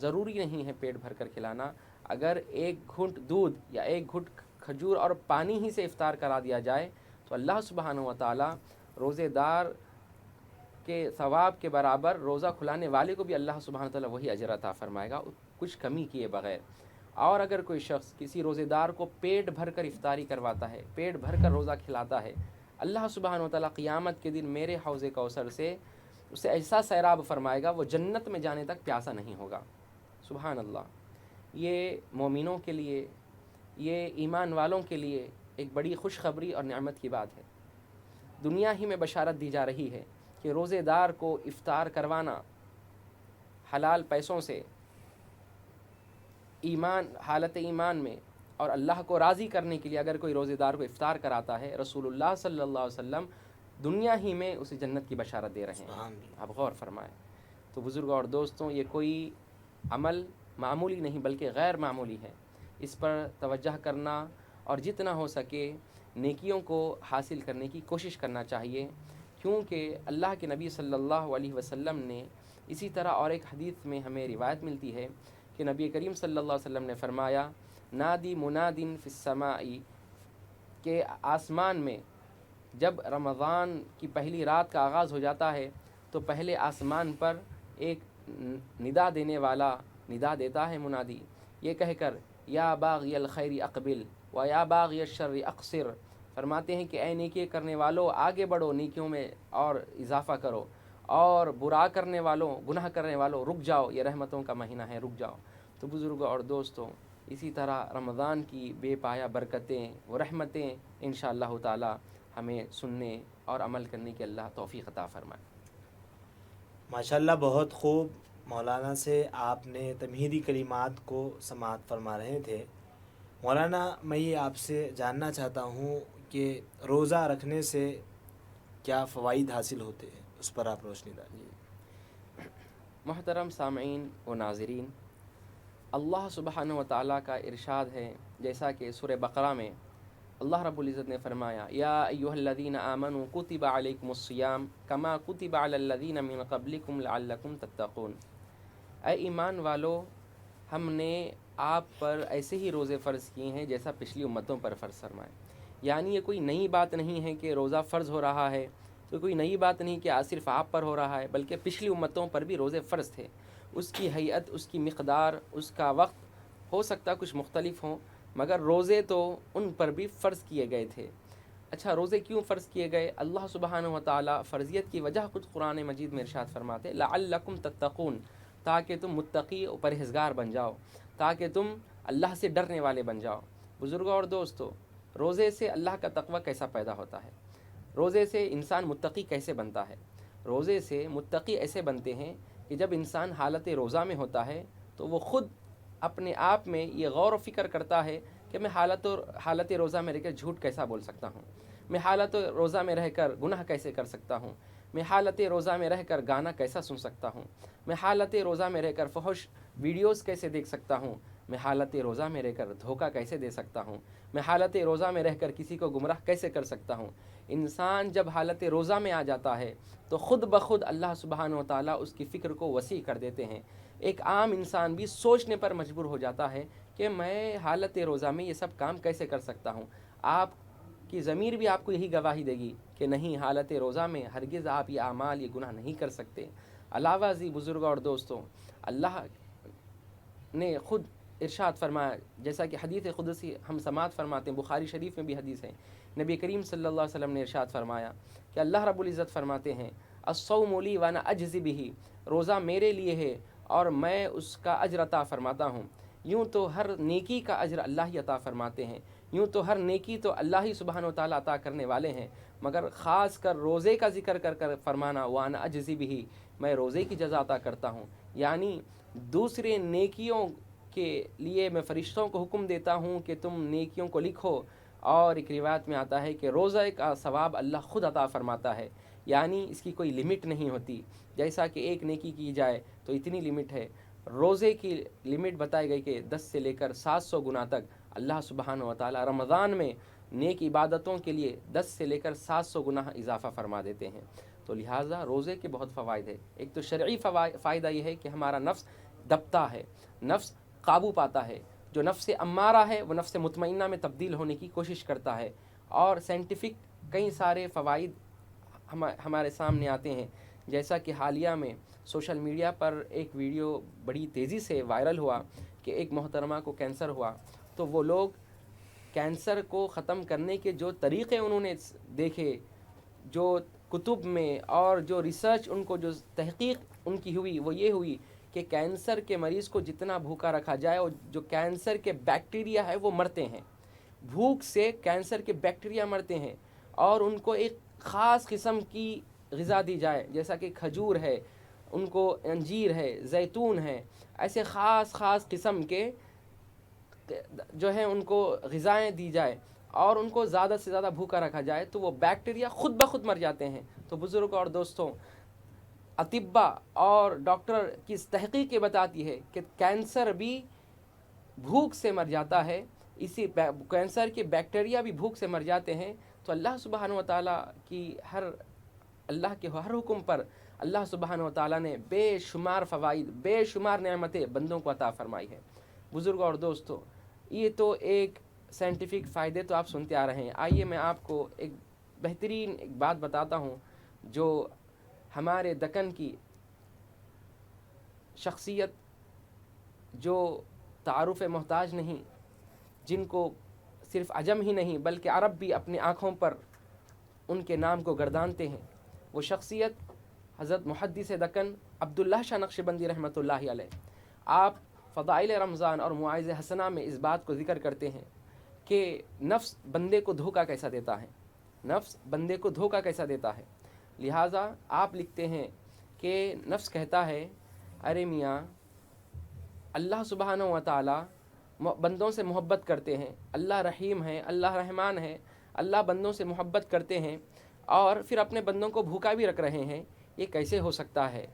ضروری نہیں ہے پیٹ بھر کر کھلانا. اگر ایک گھونٹ دودھ یا ایک گھونٹ کھجور اور پانی ہی سے افطار کرا دیا جائے تو اللہ سبحانہ و تعالیٰ روزے دار کے ثواب کے برابر روزہ کھلانے والے کو بھی اللہ سبحانہ و تعالیٰ وہی اجر عطا فرمائے گا کچھ کمی کیے بغیر. اور اگر کوئی شخص کسی روزے دار کو پیٹ بھر کر افطاری کرواتا ہے, پیٹ بھر کر روزہ کھلاتا ہے, اللہ سبحانہ و تعالیٰ قیامت کے دن میرے حوض کوثر سے اسے ایسا سیراب فرمائے گا وہ جنت میں جانے تک پیاسا نہیں ہوگا. سبحان اللہ. یہ مومنوں کے لیے, یہ ایمان والوں کے لیے ایک بڑی خوشخبری اور نعمت کی بات ہے. دنیا ہی میں بشارت دی جا رہی ہے کہ روزے دار کو افطار کروانا حلال پیسوں سے ایمان, حالت ایمان میں اور اللہ کو راضی کرنے کے لیے اگر کوئی روزے دار کو افطار کراتا ہے, رسول اللہ صلی اللہ علیہ وسلم دنیا ہی میں اسے جنت کی بشارت دے رہے ہیں. آپ غور فرمائیں. تو بزرگوں اور دوستوں, یہ کوئی عمل معمولی نہیں بلکہ غیر معمولی ہے. اس پر توجہ کرنا اور جتنا ہو سکے نیکیوں کو حاصل کرنے کی کوشش کرنا چاہیے, کیونکہ اللہ کے نبی صلی اللہ علیہ وسلم نے اسی طرح اور ایک حدیث میں ہمیں روایت ملتی ہے کہ نبی کریم صلی اللہ علیہ وسلم نے فرمایا, نادی منادن فی السماء, کہ آسمان میں جب رمضان کی پہلی رات کا آغاز ہو جاتا ہے تو پہلے آسمان پر ایک ندا دینے والا ندا دیتا ہے, منادی, یہ کہہ کر یا باغی الخیر اقبل و یا باغی الشر اقصر. فرماتے ہیں کہ اے نیکی کرنے والو آگے بڑھو, نیکیوں میں اور اضافہ کرو, اور برا کرنے والوں, گناہ کرنے والوں رک جاؤ, یہ رحمتوں کا مہینہ ہے, رک جاؤ. تو بزرگوں اور دوستوں, اسی طرح رمضان کی بے پایا برکتیں و رحمتیں انشاءاللہ تعالی ہمیں سننے اور عمل کرنے کی اللہ توفیق عطا فرمائے. ماشاءاللہ, بہت خوب. مولانا سے آپ نے تمہیدی کلمات کو سماعت فرما رہے تھے. مولانا, میں یہ آپ سے جاننا چاہتا ہوں کہ روزہ رکھنے سے کیا فوائد حاصل ہوتے ہیں, اس پر آپ روشنی ڈالیے. محترم سامعین و ناظرین, اللہ سبحانہ و تعالیٰ کا ارشاد ہے, جیسا کہ سورہ بقرہ میں اللہ رب العزت نے فرمایا, یا ایھا الذین آمنوا کتب علیکم الصیام کما کتب علی الذین من قبلکم لعلکم تتقون. اے ایمان والو, ہم نے آپ پر ایسے ہی روزے فرض کیے ہیں جیسا پچھلی امتوں پر فرض فرمائے. یعنی یہ کوئی نئی بات نہیں ہے کہ روزہ فرض ہو رہا ہے, تو کوئی نئی بات نہیں کہ آج صرف آپ پر ہو رہا ہے, بلکہ پچھلی امتوں پر بھی روزے فرض تھے. اس کی ہیئت, اس کی مقدار, اس کا وقت ہو سکتا کچھ مختلف ہوں, مگر روزے تو ان پر بھی فرض کیے گئے تھے. اچھا, روزے کیوں فرض کیے گئے؟ اللہ سبحانہ و تعالیٰ فرضیت کی وجہ خود قرآن مجید میں ارشاد فرماتے, لعلکم تتقون, تاکہ تم متقی و پرہیزگار بن جاؤ, تاکہ تم اللہ سے ڈرنے والے بن جاؤ. بزرگوں اور دوستو, روزے سے اللہ کا تقوی کیسا پیدا ہوتا ہے؟ روزے سے انسان متقی کیسے بنتا ہے؟ روزے سے متقی ایسے بنتے ہیں کہ جب انسان حالت روزہ میں ہوتا ہے تو وہ خود اپنے آپ میں یہ غور و فکر کرتا ہے کہ میں حالت روزہ میں رہ کر جھوٹ کیسا بول سکتا ہوں, میں حالت روزہ میں رہ کر گناہ کیسے کر سکتا ہوں, میں حالت روزہ میں رہ کر گانا کیسا سن سکتا ہوں, میں حالت روزہ میں رہ کر فحش ویڈیوز کیسے دیکھ سکتا ہوں, میں حالت روزہ میں رہ کر دھوکہ کیسے دے سکتا ہوں, میں حالت روزہ میں رہ کر کسی کو گمراہ کیسے کر سکتا ہوں. انسان جب حالت روزہ میں آ جاتا ہے تو خود بخود اللہ سبحانہ و تعالیٰ اس کی فکر کو وسیع کر دیتے ہیں. ایک عام انسان بھی سوچنے پر مجبور ہو جاتا ہے کہ میں حالت روزہ میں یہ سب کام کیسے کر سکتا ہوں. آپ کی ضمیر بھی آپ کو یہی گواہی دے گی کہ نہیں, حالت روزہ میں ہرگز آپ یہ اعمال, یہ گناہ نہیں کر سکتے. علاوہ ازیں بزرگوں اور دوستوں, اللہ نے خود ارشاد فرمایا, جیسا کہ حدیث قدسی ہم سماعت فرماتے ہیں, بخاری شریف میں بھی حدیث ہے, نبی کریم صلی اللہ علیہ وسلم نے ارشاد فرمایا کہ اللہ رب العزت فرماتے ہیں, الصوم لی وانا اجزی بہ, روزہ میرے لیے ہے اور میں اس کا اجر عطا فرماتا ہوں. یوں تو ہر نیکی کا اجر اللہ ہی عطا فرماتے ہیں, یوں تو ہر نیکی تو اللہ ہی سبحانہ و تعالیٰ عطا کرنے والے ہیں, مگر خاص کر روزے کا ذکر کر کر فرمانا, وانا اجزی بہ, میں روزے کی جزا عطا کرتا ہوں. یعنی دوسرے نیکیوں کے لیے میں فرشتوں کو حکم دیتا ہوں کہ تم نیکیوں کو لکھو, اور ایک روایت میں آتا ہے کہ روزہ کا ثواب اللہ خود عطا فرماتا ہے. یعنی اس کی کوئی لمٹ نہیں ہوتی, جیسا کہ ایک نیکی کی جائے تو اتنی لمٹ ہے. روزے کی لمٹ بتائی گئی کہ 10 سے لے کر 700 گنا تک اللہ سبحانہ و تعالیٰ رمضان میں نیک عبادتوں کے لیے 10 سے لے کر 700 گنا اضافہ فرما دیتے ہیں. تو لہٰذا روزے کے بہت فوائد ہے. ایک تو شرعی فائدہ یہ ہے کہ ہمارا نفس دبتا ہے، نفس قابو پاتا ہے. جو نفس امارہ ہے وہ نفس مطمئنہ میں تبدیل ہونے کی کوشش کرتا ہے. اور سائنٹیفک کئی سارے فوائد ہمارے سامنے آتے ہیں. جیسا کہ حالیہ میں سوشل میڈیا پر ایک ویڈیو بڑی تیزی سے وائرل ہوا کہ ایک محترمہ کو کینسر ہوا، تو وہ لوگ کینسر کو ختم کرنے کے جو طریقے انہوں نے دیکھے، جو کتب میں اور جو ریسرچ ان کو جو تحقیق ان کی ہوئی، وہ یہ ہوئی کہ کینسر کے مریض کو جتنا بھوکا رکھا جائے، اور جو کینسر کے بیکٹیریا ہے وہ مرتے ہیں. بھوک سے کینسر کے بیکٹیریا مرتے ہیں. اور ان کو ایک خاص قسم کی غذا دی جائے، جیسا کہ کھجور ہے، ان کو انجیر ہے، زیتون ہے، ایسے خاص قسم کے جو ہے ان کو غذائیں دی جائے اور ان کو زیادہ سے زیادہ بھوکا رکھا جائے، تو وہ بیکٹیریا خود بخود مر جاتے ہیں. تو بزرگوں اور دوستوں، اطباء اور ڈاکٹر کی تحقیق یہ بتاتی ہے کہ کینسر بھی بھوک سے مر جاتا ہے، اسی کینسر کے بیکٹیریا بھی بھوک سے مر جاتے ہیں. تو اللہ سبحانہ و تعالیٰ کی اللہ کے ہر حکم پر اللہ سبحانہ و تعالیٰ نے بے شمار فوائد، بے شمار نعمتیں بندوں کو عطا فرمائی ہے. بزرگوں اور دوستوں، یہ تو ایک سائنٹیفک فائدے تو آپ سنتے آ رہے ہیں. آئیے میں آپ کو ایک بہترین ایک بات بتاتا ہوں جو ہمارے دکن کی شخصیت، جو تعارف محتاج نہیں، جن کو صرف عجم ہی نہیں بلکہ عرب بھی اپنی آنکھوں پر ان کے نام کو گردانتے ہیں، وہ شخصیت حضرت محدث دکن عبداللہ شاہ نقشبندی رحمۃ اللہ علیہ. آپ فضائل رمضان اور مواعظ حسنہ میں اس بات کو ذکر کرتے ہیں کہ نفس بندے کو دھوکہ کیسا دیتا ہے، نفس بندے کو دھوکہ کیسا دیتا ہے. لہٰذا آپ لکھتے ہیں کہ نفس کہتا ہے، ارے میاں اللہ سبحانہ و تعالیٰ بندوں سے محبت کرتے ہیں، اللہ رحیم ہے، اللہ رحمان ہے، اللہ بندوں سے محبت کرتے ہیں اور پھر اپنے بندوں کو بھوکا بھی رکھ رہے ہیں، یہ کیسے ہو سکتا ہے؟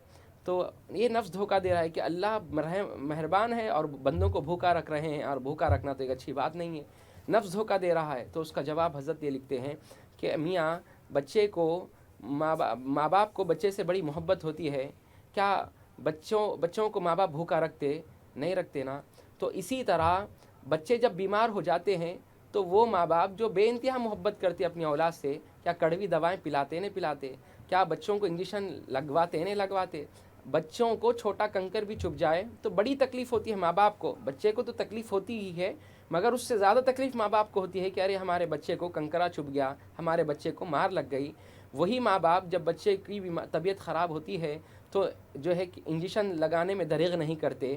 تو یہ نفس دھوکہ دے رہا ہے کہ اللہ مہربان ہے اور بندوں کو بھوکا رکھ رہے ہیں، اور بھوکا رکھنا تو ایک اچھی بات نہیں ہے. نفس دھوکہ دے رہا ہے. تو اس کا جواب حضرت یہ لکھتے ہیں کہ میاں بچے کو ماں باپ کو بچے سے بڑی محبت ہوتی ہے، کیا بچوں کو ماں باپ بھوکا رکھتے؟ نہیں رکھتے نا. تو اسی طرح بچے جب بیمار ہو جاتے ہیں تو وہ ماں باپ جو بے انتہا محبت کرتے اپنی اولاد سے، کیا کڑوی دوائیں پلاتے نہیں پلاتے؟ کیا بچوں کو انجیکشن لگواتے نہیں لگواتے؟ بچوں کو چھوٹا کنکر بھی چبھ جائے تو بڑی تکلیف ہوتی ہے ماں باپ کو. بچے کو تو تکلیف ہوتی ہی ہے، مگر اس سے زیادہ تکلیف ماں باپ کو ہوتی ہے کہ ارے ہمارے بچے کو کنکرا چبھ گیا، ہمارے بچے کو مار لگ گئی. وہی ماں باپ جب بچے کی طبیعت خراب ہوتی ہے تو جو ہے کہ انجیکشن لگانے میں دریغ نہیں کرتے،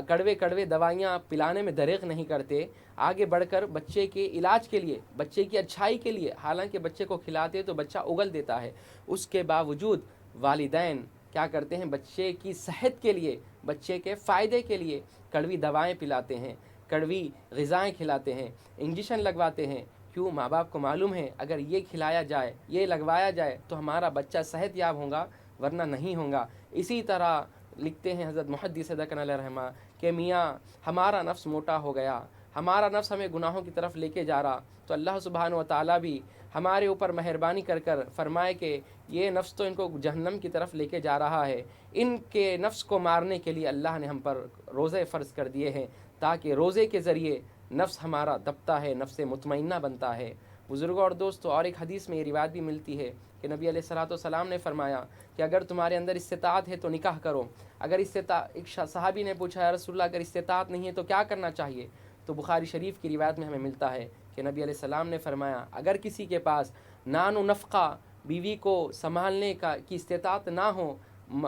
کڑوے دوائیاں پلانے میں دریغ نہیں کرتے، آگے بڑھ کر بچے کے علاج کے لیے، بچے کی اچھائی کے لیے، حالانکہ بچے کو کھلاتے تو بچہ اگل دیتا ہے، اس کے باوجود والدین کیا کرتے ہیں؟ بچے کی صحت کے لیے، بچے کے فائدے کے لیے کڑوی دوائیں پلاتے ہیں، کڑوی غذائیں کھلاتے ہیں، انجیکشن لگواتے ہیں. کیوں؟ ماں باپ کو معلوم ہے اگر یہ کھلایا جائے، یہ لگوایا جائے تو ہمارا بچہ صحت یاب ہوگا، ورنہ نہیں ہوگا. اسی طرح لکھتے ہیں حضرت محدث دکن علیہ رحمہ کہ میاں ہمارا نفس موٹا ہو گیا، ہمارا نفس ہمیں گناہوں کی طرف لے کے جا رہا، تو اللہ سبحانہ و تعالیٰ بھی ہمارے اوپر مہربانی کر فرمائے کہ یہ نفس تو ان کو جہنم کی طرف لے کے جا رہا ہے. ان کے نفس کو مارنے کے لیے اللہ نے ہم پر روزے فرض کر دیے ہیں، تاکہ روزے کے ذریعے نفس ہمارا دبتا ہے، نفس مطمئنہ بنتا ہے. بزرگوں اور دوستوں، اور ایک حدیث میں یہ روایت بھی ملتی ہے کہ نبی علیہ الصلوۃ والسلام نے فرمایا کہ اگر تمہارے اندر استطاعت ہے تو نکاح کرو. اگر ایک صحابی نے پوچھا، یا رسول اللہ اگر استطاعت نہیں ہے تو کیا کرنا چاہیے؟ تو بخاری شریف کی روایت میں ہمیں ملتا ہے کہ نبی علیہ السلام نے فرمایا اگر کسی کے پاس نان و نفقہ، بیوی کو سنبھالنے کی استطاعت نہ ہو،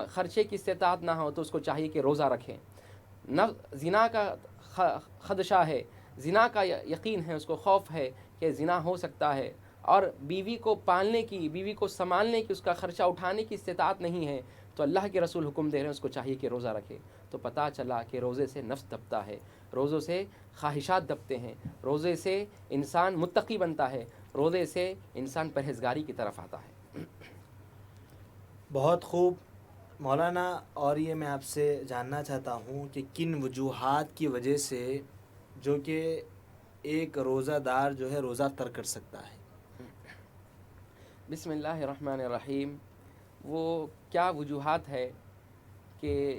خرچے کی استطاعت نہ ہو، تو اس کو چاہیے کہ روزہ رکھیں. زنا کا خدشہ ہے، زنا کا یقین ہے، اس کو خوف ہے کہ زنا ہو سکتا ہے، اور بیوی کو پالنے کی، بیوی کو سنبھالنے کی، اس کا خرچہ اٹھانے کی استطاعت نہیں ہے، تو اللہ کے رسول حکم دے رہے ہیں اس کو چاہیے کہ روزہ رکھے. تو پتہ چلا کہ روزے سے نفس دبتا ہے، روزوں سے خواہشات دبتے ہیں، روزے سے انسان متقی بنتا ہے، روزے سے انسان پرہیزگاری کی طرف آتا ہے. بہت خوب مولانا. اور یہ میں آپ سے جاننا چاہتا ہوں کہ کن وجوہات کی وجہ سے جو کہ ایک روزہ دار جو ہے روزہ ترک کر سکتا ہے؟ بسم اللہ الرحمن الرحیم. وہ کیا وجوہات ہے کہ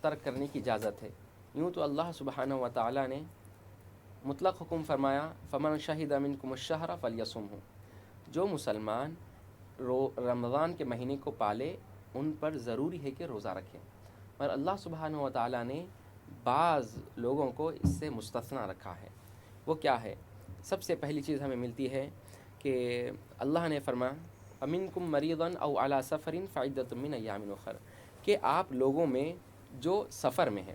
ترک کرنے کی اجازت ہے، یوں تو اللہ سبحانہ و تعالیٰ نے مطلق حکم فرمایا فمن شہد منکم الشہر فلیصمہ، جو مسلمان رمضان کے مہینے کو پالے ان پر ضروری ہے کہ روزہ رکھیں، اور اللہ سبحانہ و تعالیٰ نے بعض لوگوں کو اس سے مستثنیٰ رکھا ہے۔ وہ کیا ہے؟ سب سے پہلی چیز ہمیں ملتی ہے کہ اللہ نے فرمایا فمنکم مریضا او علی سفر فعدۃ من ایام اخر، کہ آپ لوگوں میں جو سفر میں ہیں،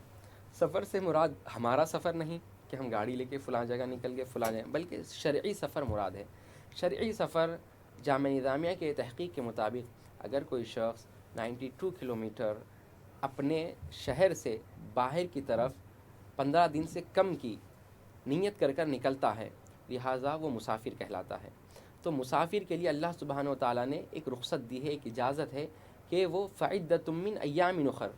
سفر سے مراد ہمارا سفر نہیں کہ ہم گاڑی لے کے فلاں جگہ نکل گئے فلاں جگہ، بلکہ شرعی سفر مراد ہے۔ شرعی سفر جامعہ نظامیہ کے تحقیق کے مطابق اگر کوئی شخص 92 کلومیٹر اپنے شہر سے باہر کی طرف 15 دن سے کم کی نیت کر کر نکلتا ہے، لہٰذا وہ مسافر کہلاتا ہے۔ تو مسافر کے لیے اللہ سبحانہ و تعالیٰ نے ایک رخصت دی ہے، ایک اجازت ہے کہ وہ فعدۃ من ایام اخر،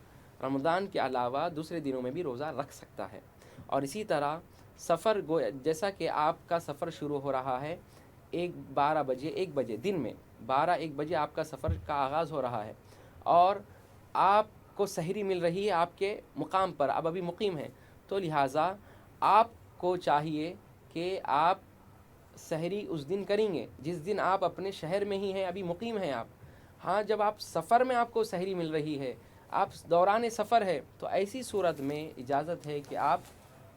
رمضان کے علاوہ دوسرے دنوں میں بھی روزہ رکھ سکتا ہے۔ اور اسی طرح سفر جیسا کہ آپ کا سفر شروع ہو رہا ہے 1 بجے دن میں 1 بجے آپ کا سفر کا آغاز ہو رہا ہے، اور آپ کو سحری مل رہی ہے آپ کے مقام پر، آپ ابھی مقیم ہیں، تو لہٰذا آپ کو چاہیے کہ آپ سحری اس دن کریں گے جس دن آپ اپنے شہر میں ہی ہیں، ابھی مقیم ہیں آپ۔ ہاں، جب آپ سفر میں آپ کو سحری مل رہی ہے، آپ دوران سفر ہے، تو ایسی صورت میں اجازت ہے کہ آپ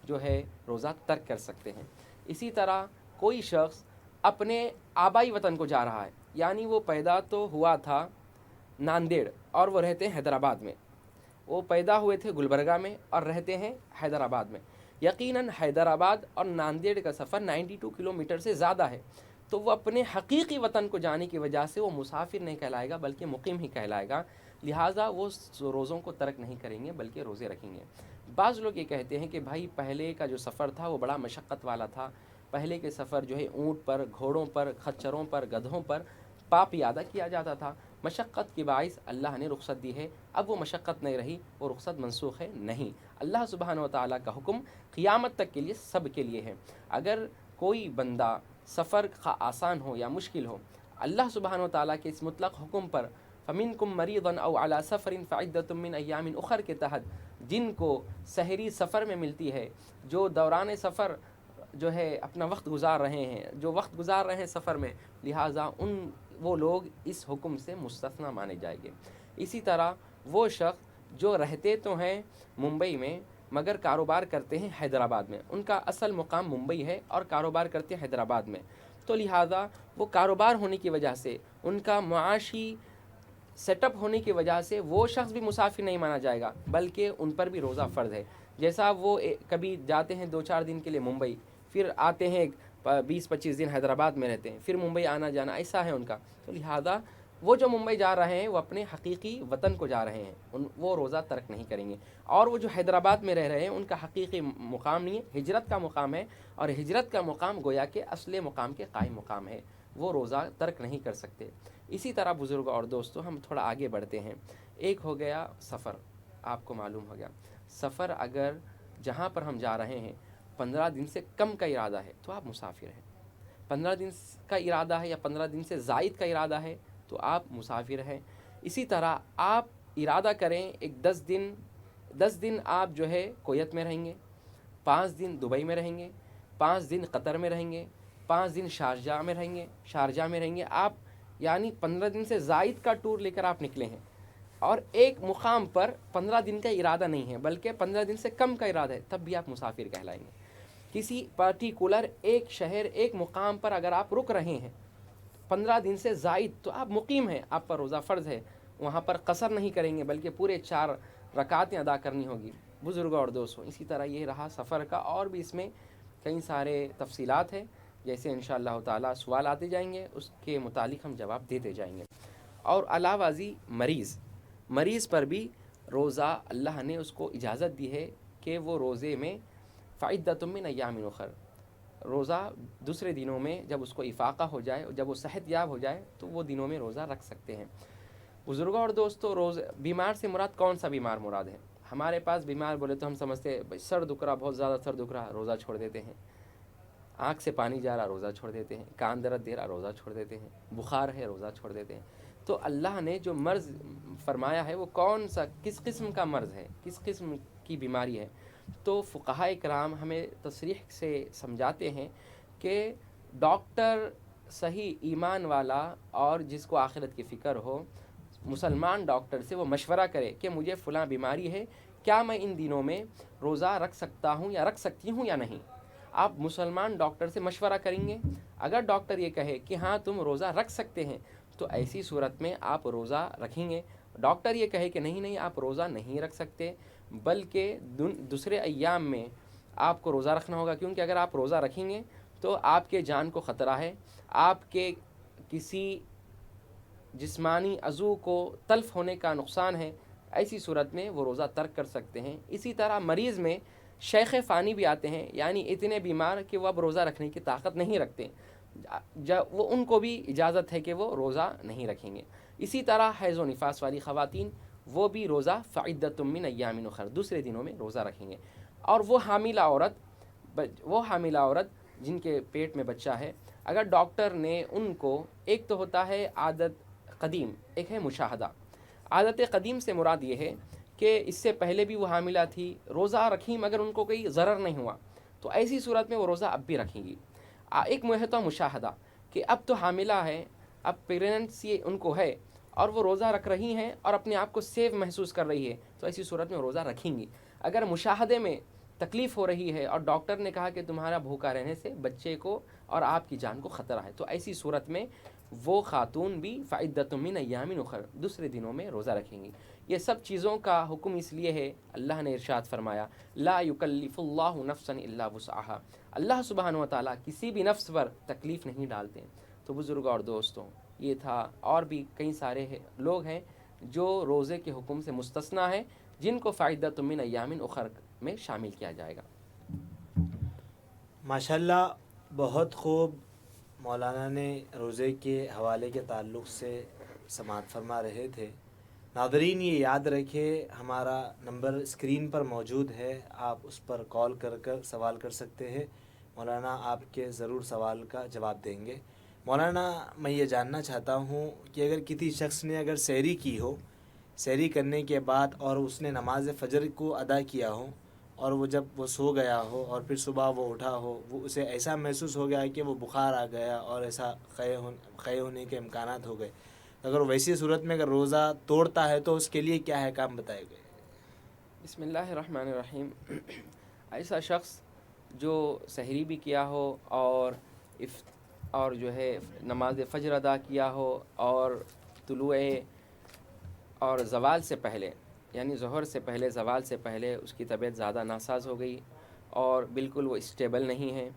جو ہے روزہ ترک کر سکتے ہیں۔ اسی طرح کوئی شخص اپنے آبائی وطن کو جا رہا ہے، یعنی وہ پیدا تو ہوا تھا ناندیڑ اور وہ رہتے ہیں حیدرآباد میں، وہ پیدا ہوئے تھے گلبرگہ میں اور رہتے ہیں حیدرآباد میں، یقیناً حیدرآباد اور ناندیڑ کا سفر 92 کلومیٹر سے زیادہ ہے، تو وہ اپنے حقیقی وطن کو جانے کی وجہ سے وہ مسافر نہیں کہلائے گا بلکہ مقیم ہی کہلائے گا، لہٰذا وہ روزوں کو ترک نہیں کریں گے بلکہ روزے رکھیں گے۔ بعض لوگ یہ کہتے ہیں کہ بھائی پہلے کا جو سفر تھا وہ بڑا مشقت والا تھا، پہلے کے سفر جو ہے اونٹ پر، گھوڑوں پر، خچروں پر، گدھوں پر پا پیادہ کیا جاتا تھا، مشقت کے باعث اللہ نے رخصت دی ہے، اب وہ مشقت نہیں رہی، وہ رخصت منسوخ ہے نہیں۔ اللہ سبحانہ و تعالیٰ کا حکم قیامت تک کے لیے سب کے لیے ہے۔ اگر کوئی بندہ سفر کا آسان ہو یا مشکل ہو، اللہ سبحانہ و تعالیٰ کے اس مطلق حکم پر فمنکم مریضا او علی سفر فعدۃ من ایام اخر کے تحت جن کو سحری سفر میں ملتی ہے، جو دوران سفر جو ہے اپنا وقت گزار رہے ہیں، جو وقت گزار رہے ہیں سفر میں، لہٰذا وہ لوگ اس حکم سے مستثنیٰ مانے جائیں گے۔ اسی طرح وہ شخص جو رہتے تو ہیں ممبئی میں مگر کاروبار کرتے ہیں حیدرآباد میں، ان کا اصل مقام ممبئی ہے اور کاروبار کرتے ہیں حیدرآباد میں، تو لہٰذا وہ کاروبار ہونے کی وجہ سے، ان کا معاشی سیٹ اپ ہونے کی وجہ سے وہ شخص بھی مسافر نہیں مانا جائے گا بلکہ ان پر بھی روزہ فرض ہے۔ جیسا وہ کبھی جاتے ہیں 2-4 دن کے لیے ممبئی، پھر آتے ہیں 20-25 دن حیدرآباد میں رہتے ہیں، پھر ممبئی آنا جانا ایسا ہے ان کا، تو لہٰذا وہ جو ممبئی جا رہے ہیں وہ اپنے حقیقی وطن کو جا رہے ہیں، وہ روزہ ترک نہیں کریں گے، اور وہ جو حیدرآباد میں رہ رہے ہیں ان کا حقیقی مقام نہیں ہے، ہجرت کا مقام ہے، اور ہجرت کا مقام گویا کہ اصل مقام کے قائم مقام ہے، وہ روزہ ترک نہیں کر سکتے۔ اسی طرح بزرگ اور دوستو ہم تھوڑا آگے بڑھتے ہیں۔ ایک ہو گیا سفر، آپ کو معلوم ہو گیا سفر، اگر جہاں پر ہم جا رہے ہیں 15 دن سے کم کا ارادہ ہے تو آپ مسافر ہیں، 15 دن کا ارادہ ہے یا 15 دن سے زائد کا ارادہ ہے تو آپ مسافر ہیں۔ اسی طرح آپ ارادہ کریں ایک 10 دن آپ جو ہے کویت میں رہیں گے، 5 دن دبئی میں رہیں گے، 5 دن قطر میں رہیں گے، 5 دن شارجہ میں رہیں گے، آپ یعنی 15 دن سے زائد کا ٹور لے کر آپ نکلے ہیں، اور ایک مقام پر 15 دن کا ارادہ نہیں ہے بلکہ 15 دن سے کم کا ارادہ ہے، تب بھی آپ مسافر کہلائیں گے۔ کسی پرٹیکولر ایک شہر، ایک مقام پر اگر آپ رک رہے ہیں 15 دن سے زائد تو آپ مقیم ہیں، آپ پر روزہ فرض ہے، وہاں پر قصر نہیں کریں گے بلکہ پورے 4 رکعتیں ادا کرنی ہوگی۔ بزرگوں اور دوستوں، اسی طرح یہ رہا سفر کا، اور بھی اس میں کئی سارے تفصیلات ہیں، جیسے انشاءاللہ تعالیٰ سوال آتے جائیں گے اس کے متعلق ہم جواب دیتے جائیں گے۔ اور علاوہ ازیں مریض پر بھی روزہ اللہ نے اس کو اجازت دی ہے کہ وہ روزے میں فعدۃ من ایام اخر، روزہ دوسرے دنوں میں جب اس کو افاقہ ہو جائے، جب وہ صحت یاب ہو جائے تو وہ دنوں میں روزہ رکھ سکتے ہیں۔ بزرگوں اور دوستوں، بیمار سے مراد کون سا بیمار مراد ہے؟ ہمارے پاس بیمار بولے تو ہم سمجھتے ہیں سر دکھ رہا، بہت زیادہ سر دکھ رہا، روزہ چھوڑ دیتے ہیں، آنکھ سے پانی جا رہا، روزہ چھوڑ دیتے ہیں، کان درد دے رہا، روزہ چھوڑ دیتے ہیں، بخار ہے، روزہ چھوڑ دیتے ہیں۔ تو اللہ نے جو مرض فرمایا ہے وہ کون سا، کس قسم کا مرض ہے، کس قسم کی بیماری ہے. تو فقہاء کرام ہمیں تصریح سے سمجھاتے ہیں کہ ڈاکٹر صحیح ایمان والا اور جس کو آخرت کی فکر ہو، مسلمان ڈاکٹر سے وہ مشورہ کرے کہ مجھے فلاں بیماری ہے، کیا میں ان دنوں میں روزہ رکھ سکتا ہوں یا رکھ سکتی ہوں یا نہیں. آپ مسلمان ڈاکٹر سے مشورہ کریں گے. اگر ڈاکٹر یہ کہے کہ ہاں تم روزہ رکھ سکتے ہیں تو ایسی صورت میں آپ روزہ رکھیں گے. ڈاکٹر یہ کہے کہ نہیں آپ روزہ نہیں رکھ سکتے، بلکہ دوسرے ایام میں آپ کو روزہ رکھنا ہوگا، کیونکہ اگر آپ روزہ رکھیں گے تو آپ کے جان کو خطرہ ہے، آپ کے کسی جسمانی عضو کو تلف ہونے کا نقصان ہے. ایسی صورت میں وہ روزہ ترک کر سکتے ہیں. اسی طرح مریض میں شیخ فانی بھی آتے ہیں، یعنی اتنے بیمار کہ وہ اب روزہ رکھنے کی طاقت نہیں رکھتے، وہ ان کو بھی اجازت ہے کہ وہ روزہ نہیں رکھیں گے. اسی طرح حیض و نفاس والی خواتین وہ بھی روزہ فعدۃ من ایام اخر دوسرے دنوں میں روزہ رکھیں گے. اور وہ حاملہ عورت جن کے پیٹ میں بچہ ہے، اگر ڈاکٹر نے ان کو، ایک تو ہوتا ہے عادت قدیم، ایک ہے مشاہدہ. عادت قدیم سے مراد یہ ہے کہ اس سے پہلے بھی وہ حاملہ تھی، روزہ رکھیں مگر ان کو کوئی ضرر نہیں ہوا، تو ایسی صورت میں وہ روزہ اب بھی رکھیں گی. ایک محتوا مشاہدہ کہ اب تو حاملہ ہے، اب پریگننسی ان کو ہے اور وہ روزہ رکھ رہی ہیں اور اپنے آپ کو سیف محسوس کر رہی ہے، تو ایسی صورت میں روزہ رکھیں گی. اگر مشاہدے میں تکلیف ہو رہی ہے اور ڈاکٹر نے کہا کہ تمہارا بھوکا رہنے سے بچے کو اور آپ کی جان کو خطرہ ہے، تو ایسی صورت میں وہ خاتون بھی فعدۃ من ایام اخر دوسرے دنوں میں روزہ رکھیں گی. یہ سب چیزوں کا حکم اس لیے ہے، اللہ نے ارشاد فرمایا لا یکلف اللہ نفسا الا وسعها. اللہ سبحانہ و تعالیٰ کسی بھی نفس پر تکلیف نہیں ڈالتے. تو بزرگ اور دوستوں، یہ تھا. اور بھی کئی سارے لوگ ہیں جو روزے کے حکم سے مستثنیٰ ہیں، جن کو فعدۃ من ایام اخر میں شامل کیا جائے گا. ماشاءاللہ بہت خوب مولانا نے روزے کے حوالے کے تعلق سے سماعت فرما رہے تھے. ناظرین یہ یاد رکھے ہمارا نمبر اسکرین پر موجود ہے، آپ اس پر کال کر سوال کر سکتے ہیں. مولانا آپ کے ضرور سوال کا جواب دیں گے. مولانا میں یہ جاننا چاہتا ہوں کہ اگر کسی شخص نے اگر سحری کی ہو، سحری کرنے کے بعد اور اس نے نماز فجر کو ادا کیا ہو اور وہ جب وہ سو گیا ہو اور پھر صبح وہ اٹھا ہو، وہ اسے ایسا محسوس ہو گیا کہ وہ بخار آ گیا اور ایسا قے ہونے کے امکانات ہو گئے، اگر ویسی صورت میں اگر روزہ توڑتا ہے تو اس کے لیے کیا احکام بتائے گئے؟ بسم اللہ الرحمن الرحیم. ایسا شخص جو سحری بھی کیا ہو اور جو ہے نماز فجر ادا کیا ہو اور طلوع اور زوال سے پہلے، یعنی ظہر سے پہلے، زوال سے پہلے اس کی طبیعت زیادہ ناساز ہو گئی اور بالکل وہ اسٹیبل نہیں ہے،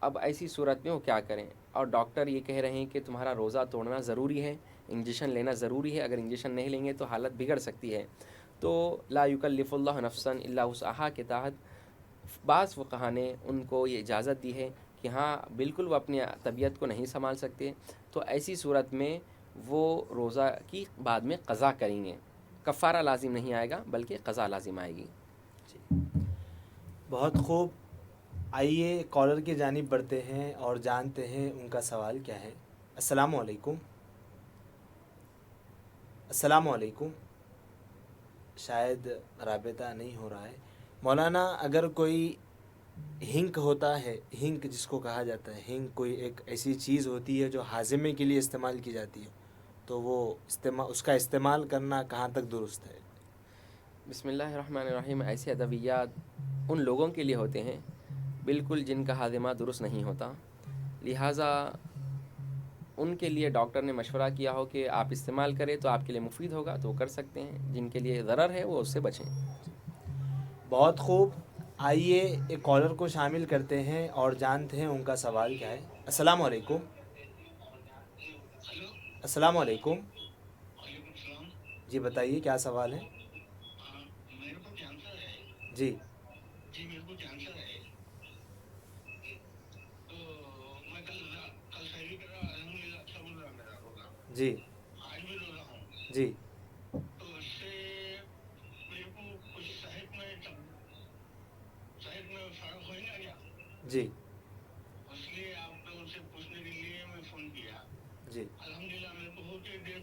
اب ایسی صورت میں وہ کیا کریں؟ اور ڈاکٹر یہ کہہ رہے ہیں کہ تمہارا روزہ توڑنا ضروری ہے، انجیکشن لینا ضروری ہے، اگر انجیکشن نہیں لیں گے تو حالت بگڑ سکتی ہے. تو لا یکلف اللہ نفسا الا وسعها کے تحت بعض فقہا نے ان کو یہ اجازت دی ہے کہ ہاں بالکل وہ اپنی طبیعت کو نہیں سنبھال سکتے، تو ایسی صورت میں وہ روزہ کی بعد میں قضا کریں گے. کفارہ لازم نہیں آئے گا بلکہ قضا لازم آئے گی. بہت خوب. آئیے کالر کی جانب بڑھتے ہیں اور جانتے ہیں ان کا سوال کیا ہے. السلام علیکم. السلام علیکم. شاید رابطہ نہیں ہو رہا ہے. مولانا اگر کوئی ہنک ہوتا ہے، ہنک جس کو کہا جاتا ہے، ہنک کوئی ایک ایسی چیز ہوتی ہے جو ہاضمے کے لیے استعمال کی جاتی ہے، تو وہ اس کا استعمال کرنا کہاں تک درست ہے؟ بسم اللہ الرحمن الرحیم. ایسے ادویات ان لوگوں کے لیے ہوتے ہیں بالکل جن کا ہاضمہ درست نہیں ہوتا، لہٰذا ان کے لیے ڈاکٹر نے مشورہ کیا ہو کہ آپ استعمال کریں تو آپ کے لیے مفید ہوگا تو وہ کر سکتے ہیں، جن کے لیے ضرر ہے وہ اس سے بچیں. بہت خوب. آئیے ایک کالر کو شامل کرتے ہیں اور جانتے ہیں ان کا سوال کیا ہے. السلام علیکم. السلام علیکم. جی بتائیے کیا سوال ہے؟ میرے کو کینسر ہے. جی میرے کو کینسر ہے، تو میں کل سحری کرا، الحمدللہ اچھا گزرا میرا روزہ. جی آج بھی روزہ ہوں. جی تو اس سے میرے کو کچھ صحت میں فرق ہوئے گا کیا؟ جی اس لیے آپ کو ان سے پوچھنے کے لیے میں فون کیا. جی الحمدللہ میرے کو ہوتے 1.5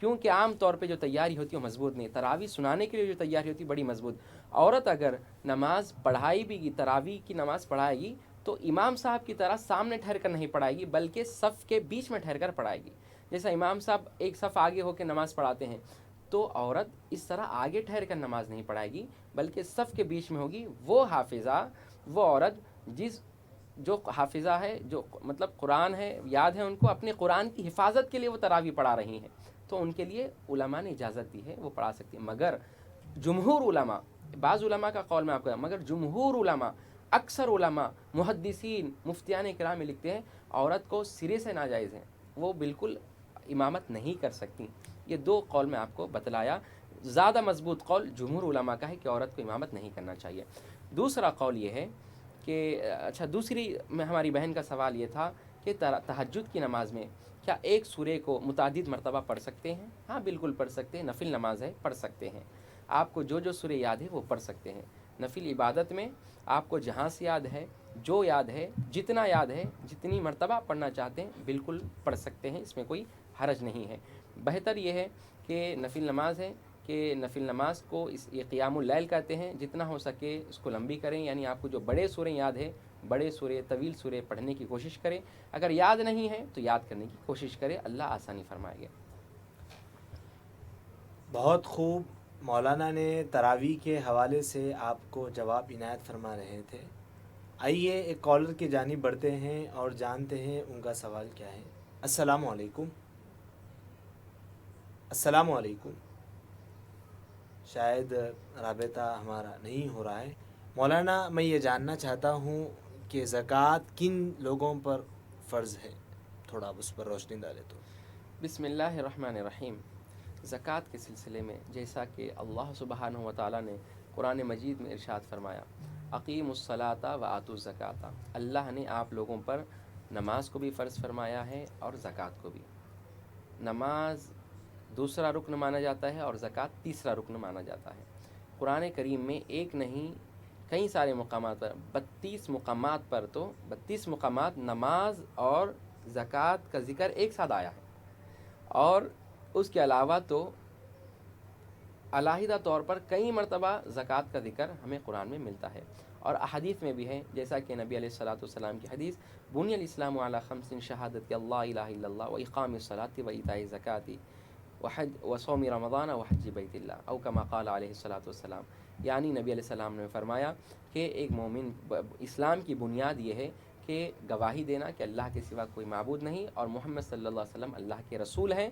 کیونکہ عام طور پہ جو تیاری ہوتی ہے وہ مضبوط نہیں. تراویح سنانے کے لیے جو تیاری ہوتی ہے بڑی مضبوط. عورت اگر نماز پڑھائی بھی گی، تراویح کی نماز پڑھائے گی تو امام صاحب کی طرح سامنے ٹھہر کر نہیں پڑھائے گی، بلکہ صف کے بیچ میں ٹھہر کر پڑھائے گی. جیسا امام صاحب ایک صف آگے ہو کے نماز پڑھاتے ہیں تو عورت اس طرح آگے ٹھہر کر نماز نہیں پڑھائے گی، بلکہ صف کے بیچ میں ہوگی. وہ حافظہ، وہ عورت جو حافظہ ہے، جو مطلب قرآن ہے، یاد ہے ان کو، اپنے قرآن کی حفاظت کے لیے وہ تراویح پڑھا رہی ہیں، تو ان کے لیے علماء نے اجازت دی ہے، وہ پڑھا سکتی ہیں. مگر جمہور علماء، بعض علماء کا قول میں آپ کو، مگر جمہور علماء، اکثر علماء، محدثین، مفتیان کرام میں لکھتے ہیں عورت کو سرے سے ناجائز ہے، وہ بالکل امامت نہیں کر سکتی. یہ 2 قول میں آپ کو بتلایا. زیادہ مضبوط قول جمہور علماء کا ہے کہ عورت کو امامت نہیں کرنا چاہیے. دوسرا قول یہ ہے کہ دوسری میں ہماری بہن کا سوال یہ تھا کہ تہجد کی نماز میں کیا ایک سورے کو متعدد مرتبہ پڑھ سکتے ہیں؟ ہاں بالکل پڑھ سکتے ہیں. نفل نماز ہے، پڑھ سکتے ہیں. آپ کو جو سورے یاد ہے وہ پڑھ سکتے ہیں. نفل عبادت میں آپ کو جہاں سے یاد ہے، جو یاد ہے، جتنا یاد ہے، جتنی مرتبہ پڑھنا چاہتے ہیں بالکل پڑھ سکتے ہیں، اس میں کوئی حرج نہیں ہے. بہتر یہ ہے کہ نفل نماز ہے کہ نفل نماز کو یہ قیام اللیل کہتے ہیں، جتنا ہو سکے اس کو لمبی کریں. یعنی آپ کو جو بڑے سورے یاد ہے، بڑے سورے، طویل سورے پڑھنے کی کوشش کریں. اگر یاد نہیں ہے تو یاد کرنے کی کوشش کریں، اللہ آسانی فرمائے گا. بہت خوب. مولانا نے تراویح کے حوالے سے آپ کو جواب عنایت فرما رہے تھے. آئیے ایک کالر کی جانب بڑھتے ہیں اور جانتے ہیں ان کا سوال کیا ہے. السلام علیکم. السلام علیکم. شاید رابطہ ہمارا نہیں ہو رہا ہے. مولانا میں یہ جاننا چاہتا ہوں کہ زکوٰۃ کن لوگوں پر فرض ہے، تھوڑا آپ اس پر روشنی ڈالے تو. بسم اللہ الرحمن الرحیم. زکوٰۃ کے سلسلے میں جیسا کہ اللہ سبحانہ و تعالیٰ نے قرآن مجید میں ارشاد فرمایا، اقیموا الصلاۃ و آتوا الزکاۃ. اللہ نے آپ لوگوں پر نماز کو بھی فرض فرمایا ہے اور زکوٰۃ کو بھی. نماز دوسرا رکن مانا جاتا ہے اور زکوٰۃ تیسرا رکن مانا جاتا ہے. قرآن کریم میں ایک نہیں کئی سارے مقامات پر، 32 مقامات پر، تو 32 مقامات نماز اور زکوٰۃ کا ذکر ایک ساتھ آیا ہے. اور اس کے علاوہ تو علیحدہ طور پر کئی مرتبہ زکوٰۃ کا ذکر ہمیں قرآن میں ملتا ہے. اور احادیث میں بھی ہے، جیسا کہ نبی علیہ الصلاۃ والسلام کی حدیث، بنی الاسلام علی خمس شہادت اللہ الہ الا اللہ و اقام الصلاۃ و ایتاء الزکاۃ و صوم رمضان و حج بیت اللہ او کما قال علیہ الصلاۃ والسلام. یعنی نبی علیہ السلام نے فرمایا کہ ایک مومن، اسلام کی بنیاد یہ ہے کہ گواہی دینا کہ اللہ کے سوا کوئی معبود نہیں اور محمد صلی اللہ علیہ وسلم اللہ کے رسول ہیں،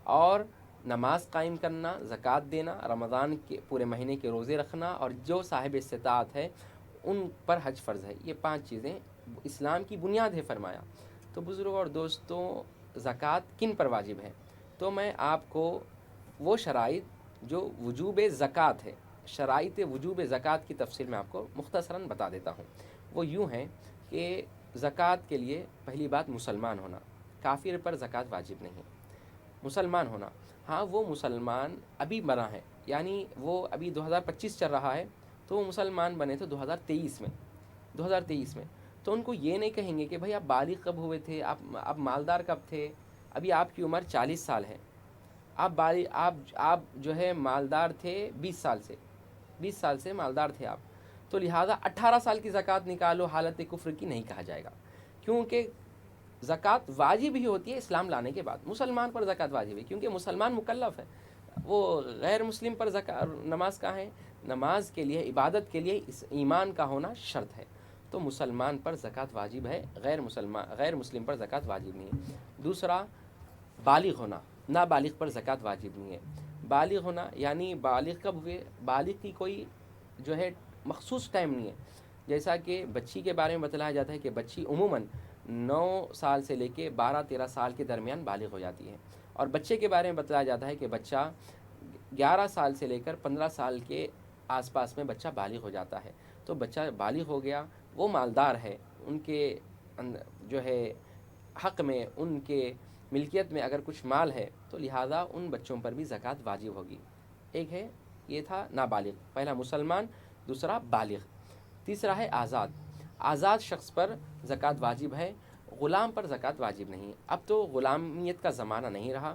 اور نماز قائم کرنا، زکوٰۃ دینا، رمضان کے پورے مہینے کے روزے رکھنا، اور جو صاحب استطاعت ہے ان پر حج فرض ہے. یہ 5 چیزیں اسلام کی بنیاد ہے فرمایا. تو بزرگوں اور دوستوں، زکوٰۃ کن پر واجب ہے؟ تو میں آپ کو وہ شرائط جو وجوب زکوٰۃ ہے، شرائط وجوب زکوٰۃ کی تفصیل میں آپ کو مختصراً بتا دیتا ہوں. وہ یوں ہیں کہ زکوٰۃ کے لیے پہلی بات مسلمان ہونا. کافر پر زکوٰۃ واجب نہیں. مسلمان ہونا، ہاں وہ مسلمان ابھی بنا ہے، یعنی وہ ابھی 2025 چل رہا ہے، تو وہ مسلمان بنے تھے 2023 میں. تو ان کو یہ نہیں کہیں گے کہ بھائی آپ بالغ کب ہوئے تھے، آپ مالدار کب تھے. ابھی آپ کی عمر 40 سال ہے، آپ جو ہے مالدار تھے 20 سال سے مالدار تھے آپ، تو لہٰذا 18 سال کی زکوٰۃ نکالو، حالت کفر کی نہیں کہا جائے گا، کیونکہ زکوٰۃ واجب ہی ہوتی ہے اسلام لانے کے بعد. مسلمان پر زکوٰۃ واجب ہے کیونکہ مسلمان مکلف ہے. وہ غیر مسلم پر نماز کا ہے، نماز کے لیے، عبادت کے لیے ایمان کا ہونا شرط ہے. تو مسلمان پر زکوٰۃ واجب ہے، غیر مسلم پر زکوٰۃ واجب نہیں ہے. دوسرا، بالغ ہونا. نابالغ پر زکوٰۃ واجب نہیں ہے. بالغ ہونا یعنی بالغ کب ہوئے؟ بالغ کی کوئی جو ہے مخصوص ٹائم نہیں ہے. جیسا کہ بچی کے بارے میں بتلایا جاتا ہے کہ بچی عموماً 9 سال سے لے کے 12-13 سال کے درمیان بالغ ہو جاتی ہے. اور بچے کے بارے میں بتلایا جاتا ہے کہ بچہ 11 سال سے لے کر 15 سال کے آس پاس میں بچہ بالغ ہو جاتا ہے. تو بچہ بالغ ہو گیا، وہ مالدار ہے، ان کے جو ہے حق میں، ان کے ملکیت میں اگر کچھ مال ہے تو لہٰذا ان بچوں پر بھی زکوٰۃ واجب ہوگی. ایک ہے، یہ تھا نابالغ، پہلا مسلمان، دوسرا بالغ. تیسرا ہے آزاد شخص پر زکوٰۃ واجب ہے، غلام پر زکوٰۃ واجب نہیں. اب تو غلامیت کا زمانہ نہیں رہا،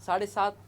7.5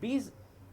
20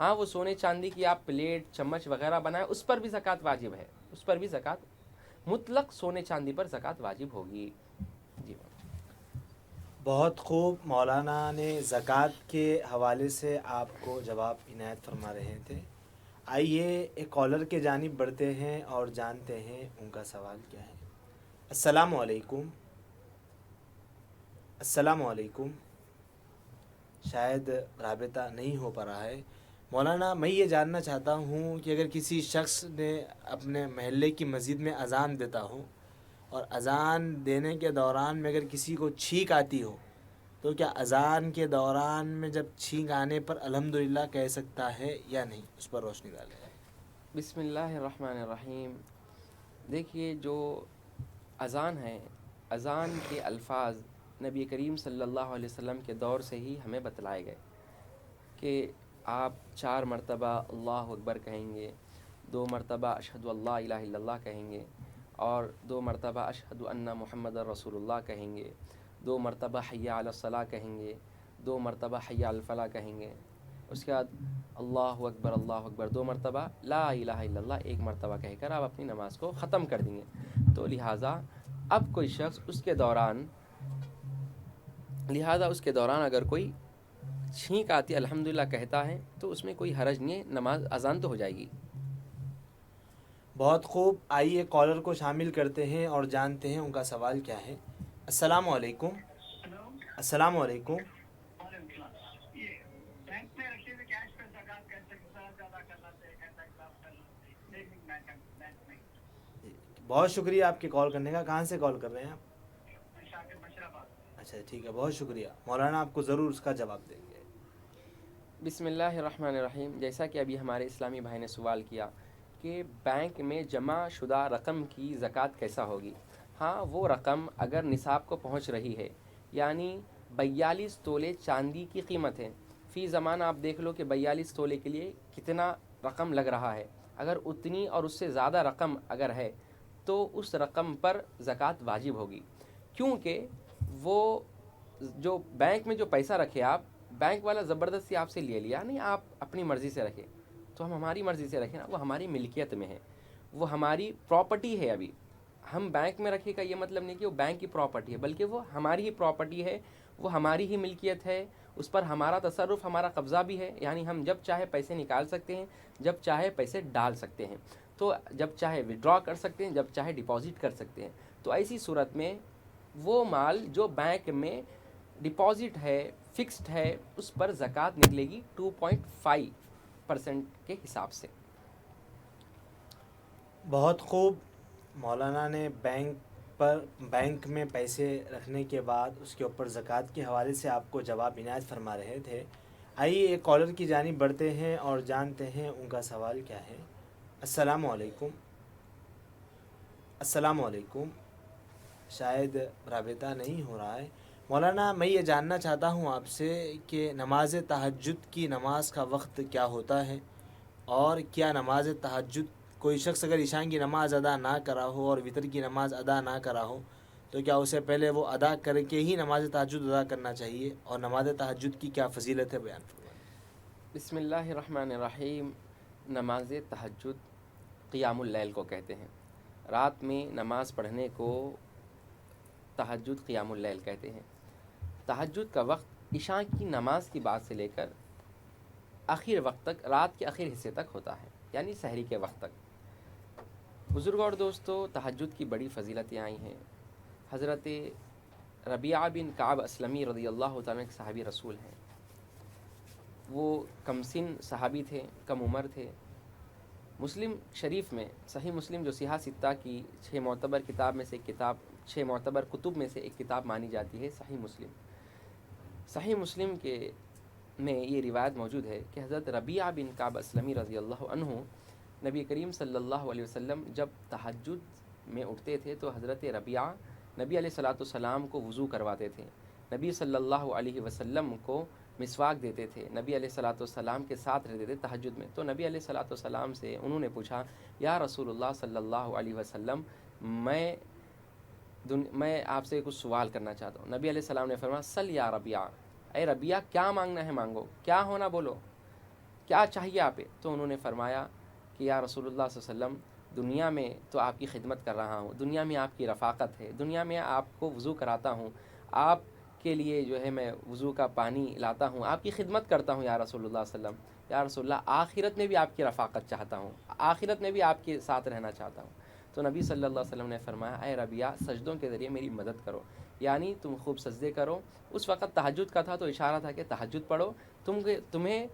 ہاں وہ سونے چاندی کی آپ پلیٹ چمچ وغیرہ بنائیں اس پر بھی زکوٰۃ واجب ہے، اس پر بھی زکوٰۃ مطلق سونے چاندی پر زکوٰۃ واجب ہوگی. جی بہت خوب. مولانا نے زکوٰۃ کے حوالے سے آپ کو جواب عنایت فرما رہے تھے. آئیے ایک کالر کے جانب بڑھتے ہیں اور جانتے ہیں ان کا سوال کیا ہے. السلام علیکم. السلام علیکم. شاید رابطہ نہیں ہو پا رہا ہے. مولانا میں یہ جاننا چاہتا ہوں کہ اگر کسی شخص نے اپنے محلے کی مسجد میں اذان دیتا ہو اور اذان دینے کے دوران میں اگر کسی کو چھینک آتی ہو تو کیا اذان کے دوران میں جب چھینک آنے پر الحمدللہ کہہ سکتا ہے یا نہیں؟ اس پر روشنی ڈالیں. بسم اللہ الرحمن الرحیم. دیکھیے جو اذان ہے، اذان کے الفاظ نبی کریم صلی اللہ علیہ وسلم کے دور سے ہی ہمیں بتلائے گئے کہ آپ 4 مرتبہ اللہ اکبر کہیں گے، 2 مرتبہ اشہد اللہ الہ الا اللہ کہیں گے، اور 2 مرتبہ اشہد ان محمد رسول اللہ کہیں گے، 2 مرتبہ حی علی الصلاۃ کہیں گے، 2 مرتبہ حی علی الفلاح کہیں گے. اس کے بعد اللہ اکبر 2 مرتبہ، لا الہ الا اللہ 1 مرتبہ کہہ کر آپ اپنی نماز کو ختم کر دیں گے. تو لہٰذا اب کوئی شخص اس کے دوران اگر کوئی چھینک آتی الحمدللہ کہتا ہے تو اس میں کوئی حرج نہیں ہے، نماز اذان تو ہو جائے گی. بہت خوب. آئیے کالر کو شامل کرتے ہیں اور جانتے ہیں ان کا سوال کیا ہے. السلام علیکم. السلام علیکم. بینک میں رکھے ہوئے کیش پہ زکوٰۃ کیسے زیادہ کرنا چاہیے؟ بہت شکریہ آپ کے کال کرنے کا. کہاں سے کال کر رہے ہیں آپ؟ اچھا ٹھیک ہے، بہت شکریہ. مولانا آپ کو ضرور اس کا جواب دیں گے. بسم اللہ الرحمن الرحیم. جیسا کہ ابھی ہمارے اسلامی بھائی نے سوال کیا کہ بینک میں جمع شدہ رقم کی زکوٰۃ کیسا ہوگی. ہاں وہ رقم اگر نصاب کو پہنچ رہی ہے، یعنی 42 تولے چاندی کی قیمت ہے. فی زمانہ آپ دیکھ لو کہ 42 تولے کے لیے کتنا رقم لگ رہا ہے. اگر اتنی اور اس سے زیادہ رقم اگر ہے تو اس رقم پر زکوٰۃ واجب ہوگی، کیونکہ وہ جو بینک میں جو پیسہ رکھے آپ، بینک والا زبردستی آپ سے لے لیا نہیں، آپ اپنی مرضی سے رکھے. تو ہم ہماری مرضی سے رکھیں نا، وہ ہماری ملکیت میں ہے، وہ ہماری پراپرٹی ہے. ابھی ہم بینک میں رکھے کا یہ مطلب نہیں کہ وہ بینک کی پراپرٹی ہے، بلکہ وہ ہماری ہی پراپرٹی ہے، وہ ہماری ہی ملکیت ہے، اس پر ہمارا تصرف، ہمارا قبضہ بھی ہے. یعنی ہم جب چاہے پیسے نکال سکتے ہیں، جب چاہے پیسے ڈال سکتے ہیں، تو جب چاہے وڈرا کر سکتے ہیں، جب چاہے ڈپازٹ کر سکتے ہیں. تو ایسی صورت میں وہ مال جو بینک میں ڈپازٹ ہے، فکسڈ ہے، اس پر زکوٰۃ نکلے گی 2.5% کے حساب سے. بہت خوب. مولانا نے بینک میں پیسے رکھنے کے بعد اس کے اوپر زکوٰۃ کے حوالے سے آپ کو جواب عنایت فرما رہے تھے. آئیے ایک کالر کی جانب بڑھتے ہیں اور جانتے ہیں ان کا سوال کیا ہے. السلام علیکم. السلام علیکم. شاید رابطہ نہیں ہو رہا ہے. مولانا میں یہ جاننا چاہتا ہوں آپ سے کہ نماز تہجد کی نماز کا وقت کیا ہوتا ہے، اور کیا نماز تہجد کوئی شخص اگر عشاء کی نماز ادا نہ کرا ہو اور وتر کی نماز ادا نہ کرا ہو تو کیا اسے پہلے وہ ادا کر کے ہی نماز تہجد ادا کرنا چاہیے، اور نماز تہجد کی کیا فضیلت ہے بیان فرمائیں. بسم اللہ الرحمن الرحیم. نماز تہجد قیام اللیل کو کہتے ہیں. رات میں نماز پڑھنے کو تہجد قیام اللیل کہتے ہیں. تہجد کا وقت عشاء کی نماز کی بعد سے لے کر آخر وقت تک، رات کے آخر حصے تک ہوتا ہے، یعنی سحری کے وقت تک. بزرگوں اور دوستو، تہجد کی بڑی فضیلتیں آئی ہیں. حضرت ربیعہ بن کعب اسلمی رضی اللہ تعالیٰ کے صحابی رسول ہیں. وہ کم سن صحابی تھے، کم عمر تھے. مسلم شریف میں، صحیح مسلم جو صحاح ستہ کی 6 معتبر کتاب میں سے ایک کتاب، 6 معتبر کتب میں سے ایک کتاب مانی جاتی ہے صحیح مسلم. صحیح مسلم کے میں یہ روایت موجود ہے کہ حضرت ربیعہ بن کعب اسلمی رضی اللہ عنہ نبی کریم صلی اللہ علیہ وسلم جب تہجد میں اٹھتے تھے تو حضرت ربیعہ نبی علیہ الصلاۃ والسلام کو وضو کرواتے تھے، نبی صلی اللہ علیہ وسلم کو مسواک دیتے تھے، نبی علیہ الصلاۃ والسلام کے ساتھ رہتے تھے تہجد میں. تو نبی علیہ الصلاۃ والسلام سے انہوں نے پوچھا، یا رسول اللہ صلی اللہ علیہ وسلم، میں آپ سے کچھ سوال کرنا چاہتا ہوں. نبی علیہ السلام نے فرمایا، سل یا ربیعہ، اے ربیعہ کیا مانگنا ہے مانگو، کیا ہونا بولو، کیا چاہیے آپ؟ تو انہوں نے فرمایا کہ یا رسول اللہ صلی اللہ علیہ وسلم دنیا میں تو آپ کی خدمت کر رہا ہوں، دنیا میں آپ کی رفاقت ہے، دنیا میں آپ کو وضو کراتا ہوں، آپ کے لیے جو ہے میں وضو کا پانی لاتا ہوں، آپ کی خدمت کرتا ہوں یا رسول اللہ صلی اللہ علیہ وسلم، یا رسول اللہ آخرت میں بھی آپ کی رفاقت چاہتا ہوں، آخرت میں بھی آپ کے ساتھ رہنا چاہتا ہوں۔ تو نبی صلی اللہ علیہ وسلم نے فرمایا اے ربیہ سجدوں کے ذریعے میری مدد کرو، یعنی تم خوب سجدے کرو۔ اس وقت تہجد کا تھا تو اشارہ تھا کہ تہجد پڑھو، تمہیں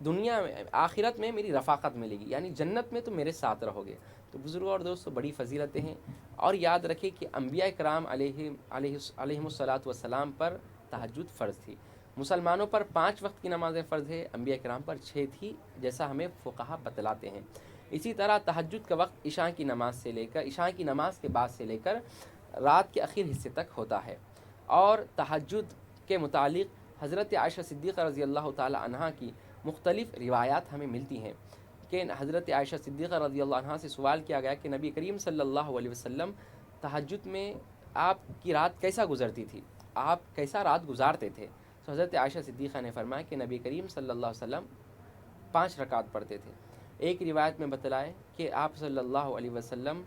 دنیا میں آخرت میں میری رفاقت ملے گی، یعنی جنت میں تم میرے ساتھ رہو گے۔ تو بزرگوں اور دوستوں بڑی فضیلتیں ہیں، اور یاد رکھیں کہ انبیاء کرام علیہم الصلاۃ والسلام پر تہجد فرض تھی۔ مسلمانوں پر 5 وقت کی نمازیں فرض ہے، انبیاء کرام پر 6 تھی، جیسا ہمیں فقہا بتلاتے ہیں۔ اسی طرح تہجد کا وقت عشاء کی نماز کے بعد سے لے کر رات کے آخر حصے تک ہوتا ہے۔ اور تہجد کے متعلق حضرت عائشہ صدیقہ رضی اللہ تعالی عنہا کی مختلف روایات ہمیں ملتی ہیں کہ حضرت عائشہ صدیقہ رضی اللہ عنہا سے سوال کیا گیا کہ نبی کریم صلی اللہ علیہ وسلم تہجد میں آپ کی رات کیسا گزرتی تھی، آپ کیسا رات گزارتے تھے؟ تو حضرت عائشہ صدیقہ نے فرمایا کہ نبی کریم صلی اللہ علیہ وسلم 5 رکعت پڑھتے تھے۔ ایک روایت میں بتلائے کہ آپ صلی اللہ علیہ وسلم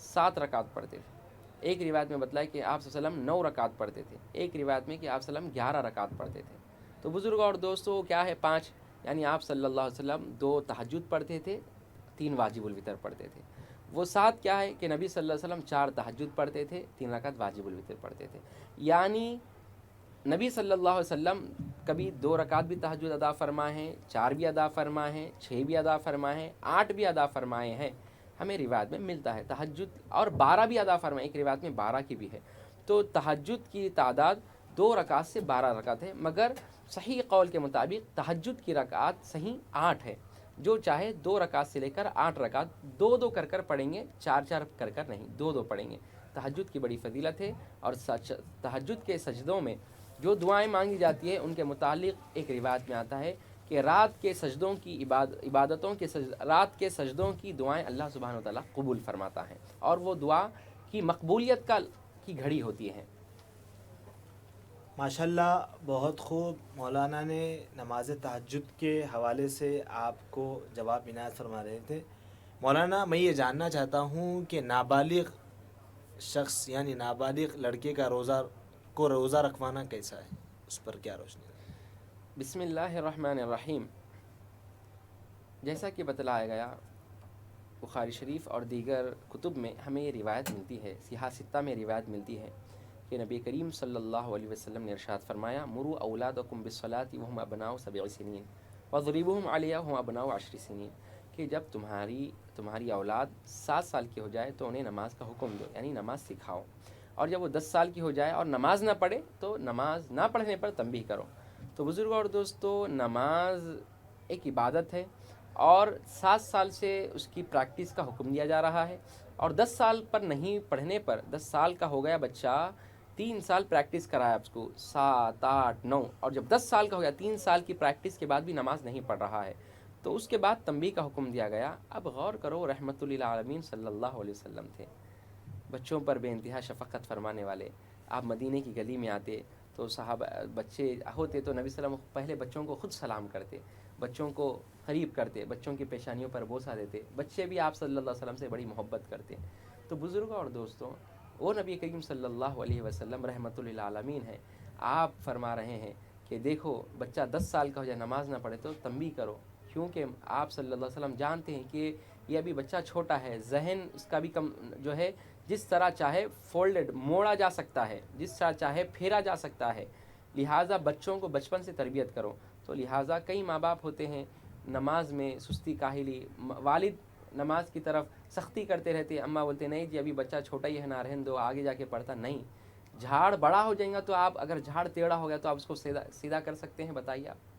7 رکعت پڑھتے تھے، ایک روایت میں بتلایا کہ آپ صلی اللہ علیہ وسلم 9 رکعت پڑھتے تھے، ایک روایت میں کہ آپ صلی اللہ علیہ وسلم 11 رکعت پڑھتے تھے۔ تو بزرگ اور دوستو کیا ہے 5، یعنی آپ صلی اللہ علیہ وسلم 2 تہجد پڑھتے تھے، 3 واجب الوتر پڑھتے تھے۔ وہ 7 کیا ہے کہ نبی صلی اللہ علیہ وسلم 4 تہجد پڑھتے تھے، 3 رکعت واجب الوتر پڑھتے تھے، یعنی نبی صلی اللہ علیہ وسلم کبھی 2 رکعت بھی تہجد ادا فرمائے ہیں، 4 بھی ادا فرمائے ہیں، 6 بھی ادا فرمائے ہیں، 8 بھی ادا فرمائے ہیں، ہمیں روایت میں ملتا ہے تہجد، اور 12 بھی ادا فرمائے، ایک روایت میں 12 کی بھی ہے۔ تو تہجد کی تعداد 2 رکعت سے 12 رکعت ہے، مگر صحیح قول کے مطابق تہجد کی رکعت صحیح 8 ہے۔ جو چاہے 2 رکعت سے لے کر 8 رکعت 2 کر پڑھیں گے، 4 کر نہیں، 2 پڑھیں گے۔ تہجد کی بڑی فضیلت ہے، اور تہجد کے سجدوں میں جو دعائیں مانگی جاتی ہے ان کے متعلق ایک روایت میں آتا ہے کہ رات کے سجدوں کی رات کے سجدوں کی دعائیں اللہ سبحانہ وتعالیٰ قبول فرماتا ہے، اور وہ دعا کی مقبولیت کی گھڑی ہوتی ہے۔ ماشاءاللہ بہت خوب، مولانا نے نماز تہجد کے حوالے سے آپ کو جواب عنایت فرما رہے تھے۔ مولانا میں یہ جاننا چاہتا ہوں کہ نابالغ شخص یعنی نابالغ لڑکے کا روزہ رکھوانا کیسا ہے، اس پر کیا روشنی ہے؟ بسم اللہ الرحمن الرحیم۔ جیسا کہ بتلایا گیا بخاری شریف اور دیگر کتب میں ہمیں یہ روایت ملتی ہے، صحاح ستہ میں روایت ملتی ہے کہ نبی کریم صلی اللہ علیہ وسلم نے ارشاد فرمایا مروا اولادکم بالصلاۃ وهم ابناء 7 سنین واضربوهم علیہا وهم ابناء 10 سنین، کہ جب تمہاری اولاد 7 سال کی ہو جائے تو انہیں نماز کا حکم دو، یعنی نماز سکھاؤ، اور جب وہ 10 سال کی ہو جائے اور نماز نہ پڑھے تو نماز نہ پڑھنے پر تنبیہ کرو۔ تو بزرگوں اور دوستو نماز ایک عبادت ہے، اور 7 سال سے اس کی پریکٹس کا حکم دیا جا رہا ہے، اور 10 سال پر نہیں پڑھنے پر، 10 سال کا ہو گیا بچہ، 3 سال پریکٹس کرایا اس کو، 7 8 9، اور جب 10 سال کا ہو گیا 3 سال کی پریکٹس کے بعد بھی نماز نہیں پڑھ رہا ہے تو اس کے بعد تنبیہ کا حکم دیا گیا۔ اب غور کرو، رحمت للعالمین صلی اللہ علیہ وسلم تھے، بچوں پر بے انتہا شفقت فرمانے والے۔ آپ مدینے کی گلی میں آتے تو صحابہ بچے ہوتے تو نبی صلی اللہ علیہ وسلم پہلے بچوں کو خود سلام کرتے، بچوں کو قریب کرتے، بچوں کی پیشانیوں پر بوسہ دیتے، بچے بھی آپ صلی اللہ علیہ وسلم سے بڑی محبت کرتے۔ تو بزرگوں اور دوستوں، وہ نبی کریم صلی اللہ علیہ وسلم رحمت للعالمین ہے، آپ فرما رہے ہیں کہ دیکھو بچہ 10 سال کا ہو جائے نماز نہ پڑھے تو تنبیہ کرو، کیونکہ آپ صلی اللہ علیہ وسلم جانتے ہیں کہ یہ ابھی بچہ چھوٹا ہے، ذہن اس کا بھی کم جو ہے، جس طرح چاہے فولڈڈ موڑا جا سکتا ہے، جس طرح چاہے پھیرا جا سکتا ہے، لہٰذا بچوں کو بچپن سے تربیت کرو۔ تو لہٰذا کئی ماں باپ ہوتے ہیں نماز میں سستی کاہلی، والد نماز کی طرف سختی کرتے رہتے، اماں بولتے نہیں جی ابھی بچہ چھوٹا ہی ہے نہ رہنے دو، آگے جا کے پڑھتا نہیں، جھاڑ بڑا ہو جائے گا تو آپ اگر جھاڑ ٹیڑھا ہو گیا تو آپ اس کو سیدھا کر سکتے ہیں؟ بتائیے آپ۔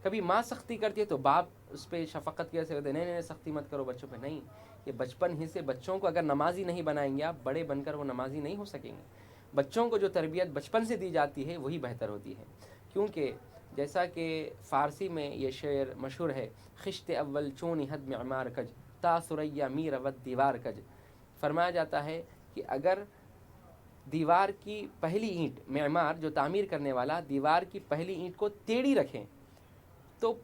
کبھی ماں سختی کرتی ہے تو باپ اس پہ شفقت کی وجہ سے ہوتے نہیں سختی مت کرو بچوں پہ، نہیں، یہ بچپن ہی سے بچوں کو اگر نمازی نہیں بنائیں گے آپ، بڑے بن کر وہ نمازی نہیں ہو سکیں گے۔ بچوں کو جو تربیت بچپن سے دی جاتی ہے وہی بہتر ہوتی ہے، کیونکہ جیسا کہ فارسی میں یہ شعر مشہور ہے، خشت اول چونی حد معمار کج تا سریا میر ود دیوار کج، فرمایا جاتا ہے کہ اگر دیوار کی پہلی اینٹ، معمار جو تعمیر کرنے والا دیوار کی پہلی اینٹ کو ٹیڑھی رکھیں تو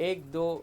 1-2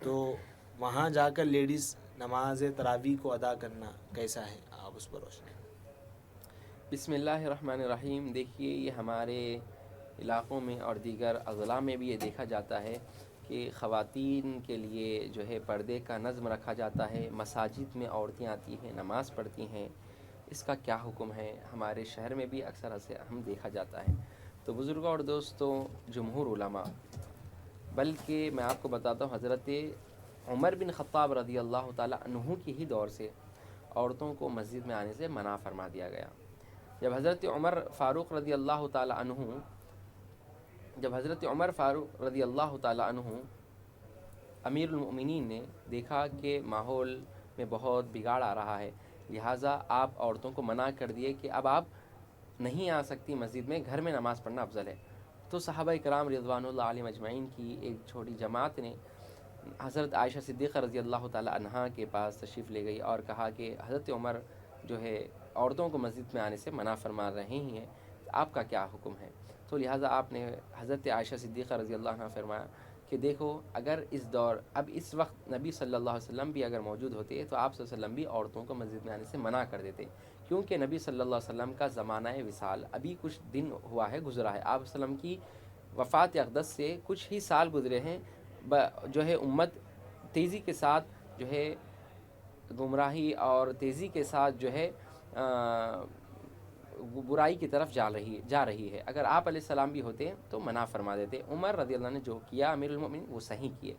تو وہاں جا کر لیڈیز نماز تراویح کو ادا کرنا کیسا ہے؟ آپ اس پر روشنی۔ بسم اللہ الرحمن الرحیم۔ دیکھیے یہ ہمارے علاقوں میں اور دیگر اضلاع میں بھی یہ دیکھا جاتا ہے کہ خواتین کے لیے جو ہے پردے کا نظم رکھا جاتا ہے، مساجد میں عورتیں آتی ہیں، نماز پڑھتی ہیں، اس کا کیا حکم ہے؟ ہمارے شہر میں بھی اکثر اسے ہم دیکھا جاتا ہے۔ تو بزرگوں اور دوستوں، جمہور علماء، بلکہ میں آپ کو بتاتا ہوں حضرت عمر بن خطاب رضی اللہ تعالیٰ عنہ کی ہی دور سے عورتوں کو مسجد میں آنے سے منع فرما دیا گیا۔ جب حضرت عمر فاروق رضی اللہ تعالیٰ عنہ امیر المؤمنین نے دیکھا کہ ماحول میں بہت بگاڑ آ رہا ہے، لہٰذا آپ عورتوں کو منع کر دیے کہ اب آپ نہیں آ سکتی مسجد میں، گھر میں نماز پڑھنا افضل ہے۔ تو صحابہ کرام رضوان اللہ علیہم اجمعین کی ایک چھوٹی جماعت نے حضرت عائشہ صدیقہ رضی اللہ تعالیٰ عنہا کے پاس تشریف لے گئی اور کہا کہ حضرت عمر جو ہے عورتوں کو مسجد میں آنے سے منع فرما رہے ہی ہیں، آپ کا کیا حکم ہے؟ تو لہٰذا آپ نے حضرت عائشہ صدیقہ رضی اللہ عنہ فرمایا کہ دیکھو، اگر اس وقت نبی صلی اللہ علیہ وسلم بھی اگر موجود ہوتے تو آپ صلی اللہ علیہ وسلم بھی عورتوں کو مسجد میں آنے سے منع کر دیتے، کیونکہ نبی صلی اللہ علیہ وسلم کا زمانہ وصال ابھی کچھ دن گزرا ہے، آپ صلی اللہ علیہ وسلم کی وفات اقدس سے کچھ ہی سال گزرے ہیں، جو ہے امت تیزی کے ساتھ جو ہے گمراہی اور تیزی کے ساتھ جو ہے برائی کی طرف جا رہی ہے۔ اگر آپ علیہ السلام بھی ہوتے تو منع فرما دیتے۔ عمر رضی اللہ عنہ نے جو کیا امیر المؤمنین وہ صحیح کیے۔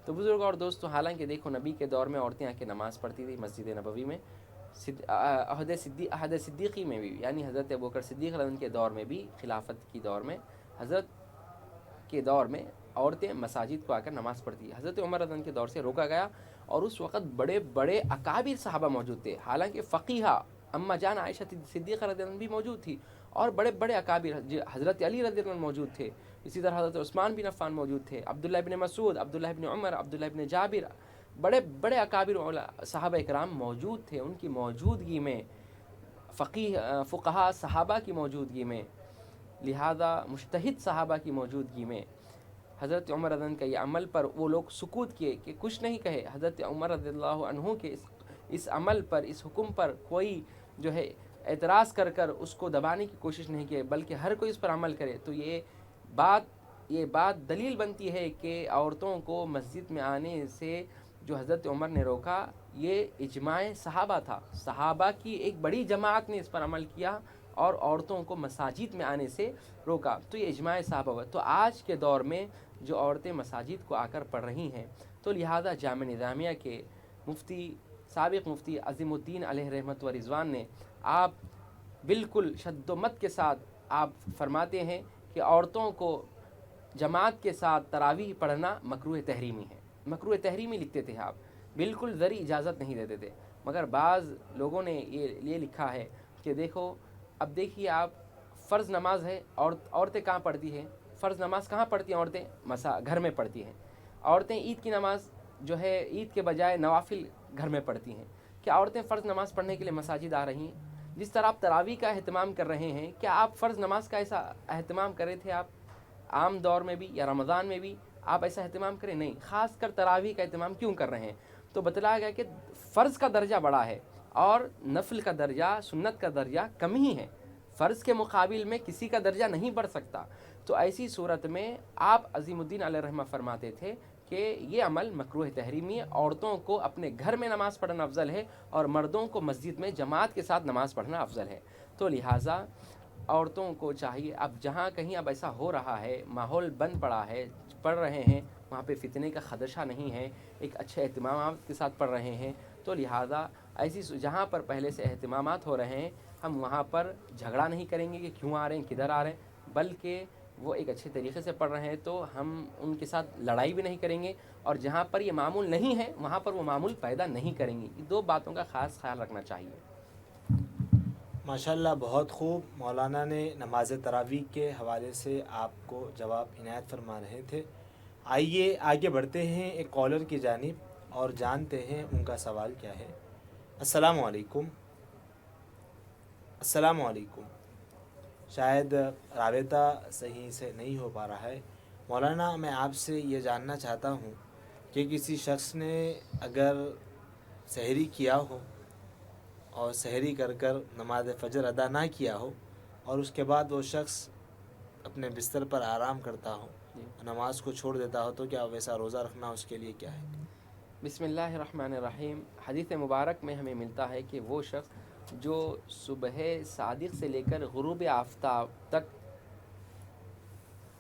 تو بزرگ اور دوستو، حالانکہ دیکھو نبی کے دور میں عورتیں آ کے نماز پڑھتی تھی مسجد نبوی میں، عہد صدیقی میں بھی، یعنی حضرت ابوبکر صدیق رضی اللہ عنہ کے دور میں بھی، خلافت کی دور میں، حضرت کے دور میں عورتیں مساجد کو آ کر نماز پڑھتی۔ حضرت عمر رضی اللہ عنہ کے دور سے روکا گیا، اور اس وقت بڑے بڑے اکابر صحابہ موجود تھے، حالانکہ فقیہہ اما جان عائشہ صدیقہ رضی اللہ عنہ بھی موجود تھی، اور بڑے بڑے اکابر حضرت علی رضی اللہ عنہ موجود تھے، اسی طرح حضرت عثمان بن عفان موجود تھے، عبداللہ بن مسعود، عبداللہ بن عمر، عبداللہ بن جابر، بڑے بڑے اکابر صحابہ کرام موجود تھے۔ ان کی موجودگی میں فقہاء صحابہ کی موجودگی میں، لہذا مجتہد صحابہ کی موجودگی میں حضرت عمر رضی اللہ عنہ کا یہ عمل پر وہ لوگ سکوت کیے کہ کچھ نہیں کہے۔ حضرت عمر رضی اللہ عنہ کے اس عمل پر، اس حکم پر کوئی جو ہے اعتراض کر اس کو دبانے کی کوشش نہیں کی، بلکہ ہر کوئی اس پر عمل کرے۔ تو یہ بات دلیل بنتی ہے کہ عورتوں کو مسجد میں آنے سے جو حضرت عمر نے روکا، یہ اجماع صحابہ تھا، صحابہ کی ایک بڑی جماعت نے اس پر عمل کیا اور عورتوں کو مساجد میں آنے سے روکا، تو یہ اجماع صحابہ ہوا۔ تو آج کے دور میں جو عورتیں مساجد کو آ کر پڑھ رہی ہیں، تو لہذا جامعہ نظامیہ کے سابق مفتی عظیم الدین علیہ رحمت و رضوان نے آپ بالکل شد و مت کے ساتھ آپ فرماتے ہیں کہ عورتوں کو جماعت کے ساتھ تراویح پڑھنا مکروہ تحریمی ہے۔ مکروہ تحریمی لکھتے تھے آپ، بالکل ذری اجازت نہیں دیتے تھے، مگر بعض لوگوں نے یہ لکھا ہے کہ دیکھو، اب دیکھیے آپ، فرض نماز ہے، عورتیں کہاں پڑھتی ہیں؟ فرض نماز کہاں پڑھتی ہیں عورتیں؟ گھر میں پڑھتی ہیں۔ عورتیں عید کی نماز جو ہے عید کے بجائے نوافل گھر میں پڑھتی ہیں۔ کیا عورتیں فرض نماز پڑھنے کے لیے مساجد آ رہی ہیں؟ جس طرح آپ تراویح کا اہتمام کر رہے ہیں، کیا آپ فرض نماز کا ایسا اہتمام کر رہے تھے؟ آپ عام دور میں بھی یا رمضان میں بھی آپ ایسا اہتمام کریں؟ نہیں، خاص کر تراویح کا اہتمام کیوں کر رہے ہیں؟ تو بتلایا گیا کہ فرض کا درجہ بڑا ہے اور نفل کا درجہ، سنت کا درجہ کم ہی ہے، فرض کے مقابل میں کسی کا درجہ نہیں بڑھ سکتا۔ تو ایسی صورت میں آپ عظیم الدین علیہ رحمہ فرماتے تھے کہ یہ عمل مکروہ تحریمی ہے، عورتوں کو اپنے گھر میں نماز پڑھنا افضل ہے اور مردوں کو مسجد میں جماعت کے ساتھ نماز پڑھنا افضل ہے۔ تو لہٰذا عورتوں کو چاہیے، اب جہاں کہیں اب ایسا ہو رہا ہے، ماحول بن پڑا ہے، پڑھ رہے ہیں، وہاں پہ فتنے کا خدشہ نہیں ہے، ایک اچھے اہتمامات کے ساتھ پڑھ رہے ہیں، تو لہٰذا ایسی جہاں پر پہلے سے اہتمامات ہو رہے ہیں، ہم وہاں پر جھگڑا نہیں کریں گے کہ کیوں آ رہے ہیں، کدھر آ رہے ہیں، بلکہ وہ ایک اچھے طریقے سے پڑھ رہے ہیں تو ہم ان کے ساتھ لڑائی بھی نہیں کریں گے، اور جہاں پر یہ معمول نہیں ہے وہاں پر وہ معمول پیدا نہیں کریں گے۔ یہ دو باتوں کا خاص خیال رکھنا چاہیے۔ ماشاءاللہ، بہت خوب۔ مولانا نے نماز تراویح کے حوالے سے آپ کو جواب عنایت فرما رہے تھے۔ آئیے آگے بڑھتے ہیں ایک کالر کی جانب اور جانتے ہیں ان کا سوال کیا ہے۔ السلام علیکم۔ السلام علیکم۔ شاید رابطہ صحیح سے نہیں ہو پا رہا ہے، مولانا میں آپ سے یہ جاننا چاہتا ہوں کہ کسی شخص نے اگر سحری کیا ہو اور سحری کر کر نماز فجر ادا نہ کیا ہو اور اس کے بعد وہ شخص اپنے بستر پر آرام کرتا ہو، نماز کو چھوڑ دیتا ہو، تو کیا ویسا روزہ رکھنا اس کے لیے کیا ہے؟ بسم اللہ الرحمن الرحیم۔ حدیث مبارک میں ہمیں ملتا ہے کہ وہ شخص جو صبح صادق سے لے کر غروب آفتاب تک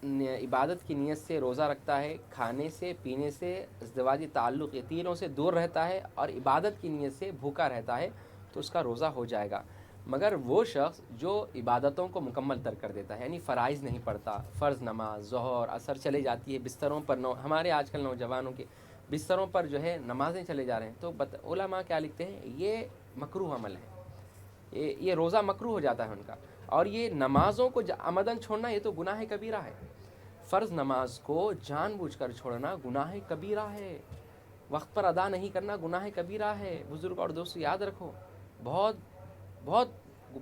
عبادت کی نیت سے روزہ رکھتا ہے، کھانے سے، پینے سے، ازدواجی تعلق، یہ تینوں سے دور رہتا ہے اور عبادت کی نیت سے بھوکا رہتا ہے تو اس کا روزہ ہو جائے گا۔ مگر وہ شخص جو عبادتوں کو مکمل ترک کر دیتا ہے، یعنی فرائض نہیں پڑھتا، فرض نماز، ظہر، عصر چلے جاتی ہے بستروں پر، ہمارے آج کل نوجوانوں کے بستروں پر جو ہے نمازیں چلے جا رہے ہیں، تو علماء کیا لکھتے ہیں؟ یہ مکروہ عمل ہے، یہ روزہ مکروہ ہو جاتا ہے ان کا۔ اور یہ نمازوں کو عمدن چھوڑنا یہ تو گناہ کبیرہ ہے۔ فرض نماز کو جان بوجھ کر چھوڑنا گناہ کبیرہ ہے، وقت پر ادا نہیں کرنا گناہ کبیرہ ہے۔ بزرگ اور دوستو یاد رکھو، بہت بہت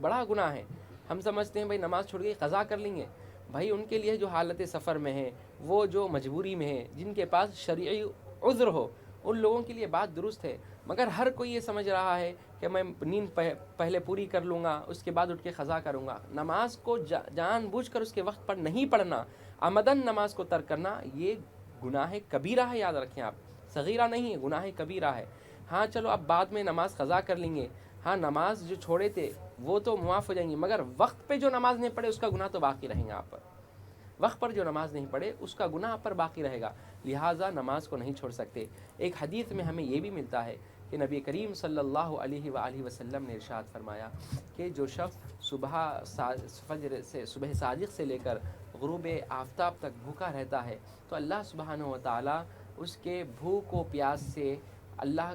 بڑا گناہ ہے۔ ہم سمجھتے ہیں بھائی نماز چھوڑ کے قضا کر لیں گے، بھائی ان کے لیے جو حالت سفر میں ہے، وہ جو مجبوری میں ہے، جن کے پاس شرعی عذر ہو، ان لوگوں کے لیے بات درست ہے۔ مگر ہر کوئی یہ سمجھ رہا ہے کہ میں نیند پہلے پوری کر لوں گا، اس کے بعد اٹھ کے قضا کروں گا۔ نماز کو جان بوجھ کر اس کے وقت پر نہیں پڑھنا، عمدن نماز کو ترک کرنا، یہ گناہ کبیرہ ہے، یاد رکھیں آپ، صغیرہ نہیں ہے، گناہ کبیرہ ہے۔ ہاں چلو اب بعد میں نماز قضا کر لیں گے، ہاں نماز جو چھوڑے تھے وہ تو معاف ہو جائیں گی، مگر وقت پہ جو نماز نہیں پڑھے اس کا گناہ تو باقی رہیں گا آپ پر۔ وقت پر جو نماز نہیں پڑھے اس کا گناہ آپ پر باقی رہے گا، لہٰذا نماز کو نہیں چھوڑ سکتے۔ ایک حدیث میں ہمیں یہ بھی ملتا ہے کہ نبی کریم صلی اللہ علیہ وآلہ وسلم نے ارشاد فرمایا کہ جو شخص صبح صادق سے لے کر غروب آفتاب تک بھوکا رہتا ہے تو اللہ سبحانہ و تعالیٰ اس کے بھوک و پیاس سے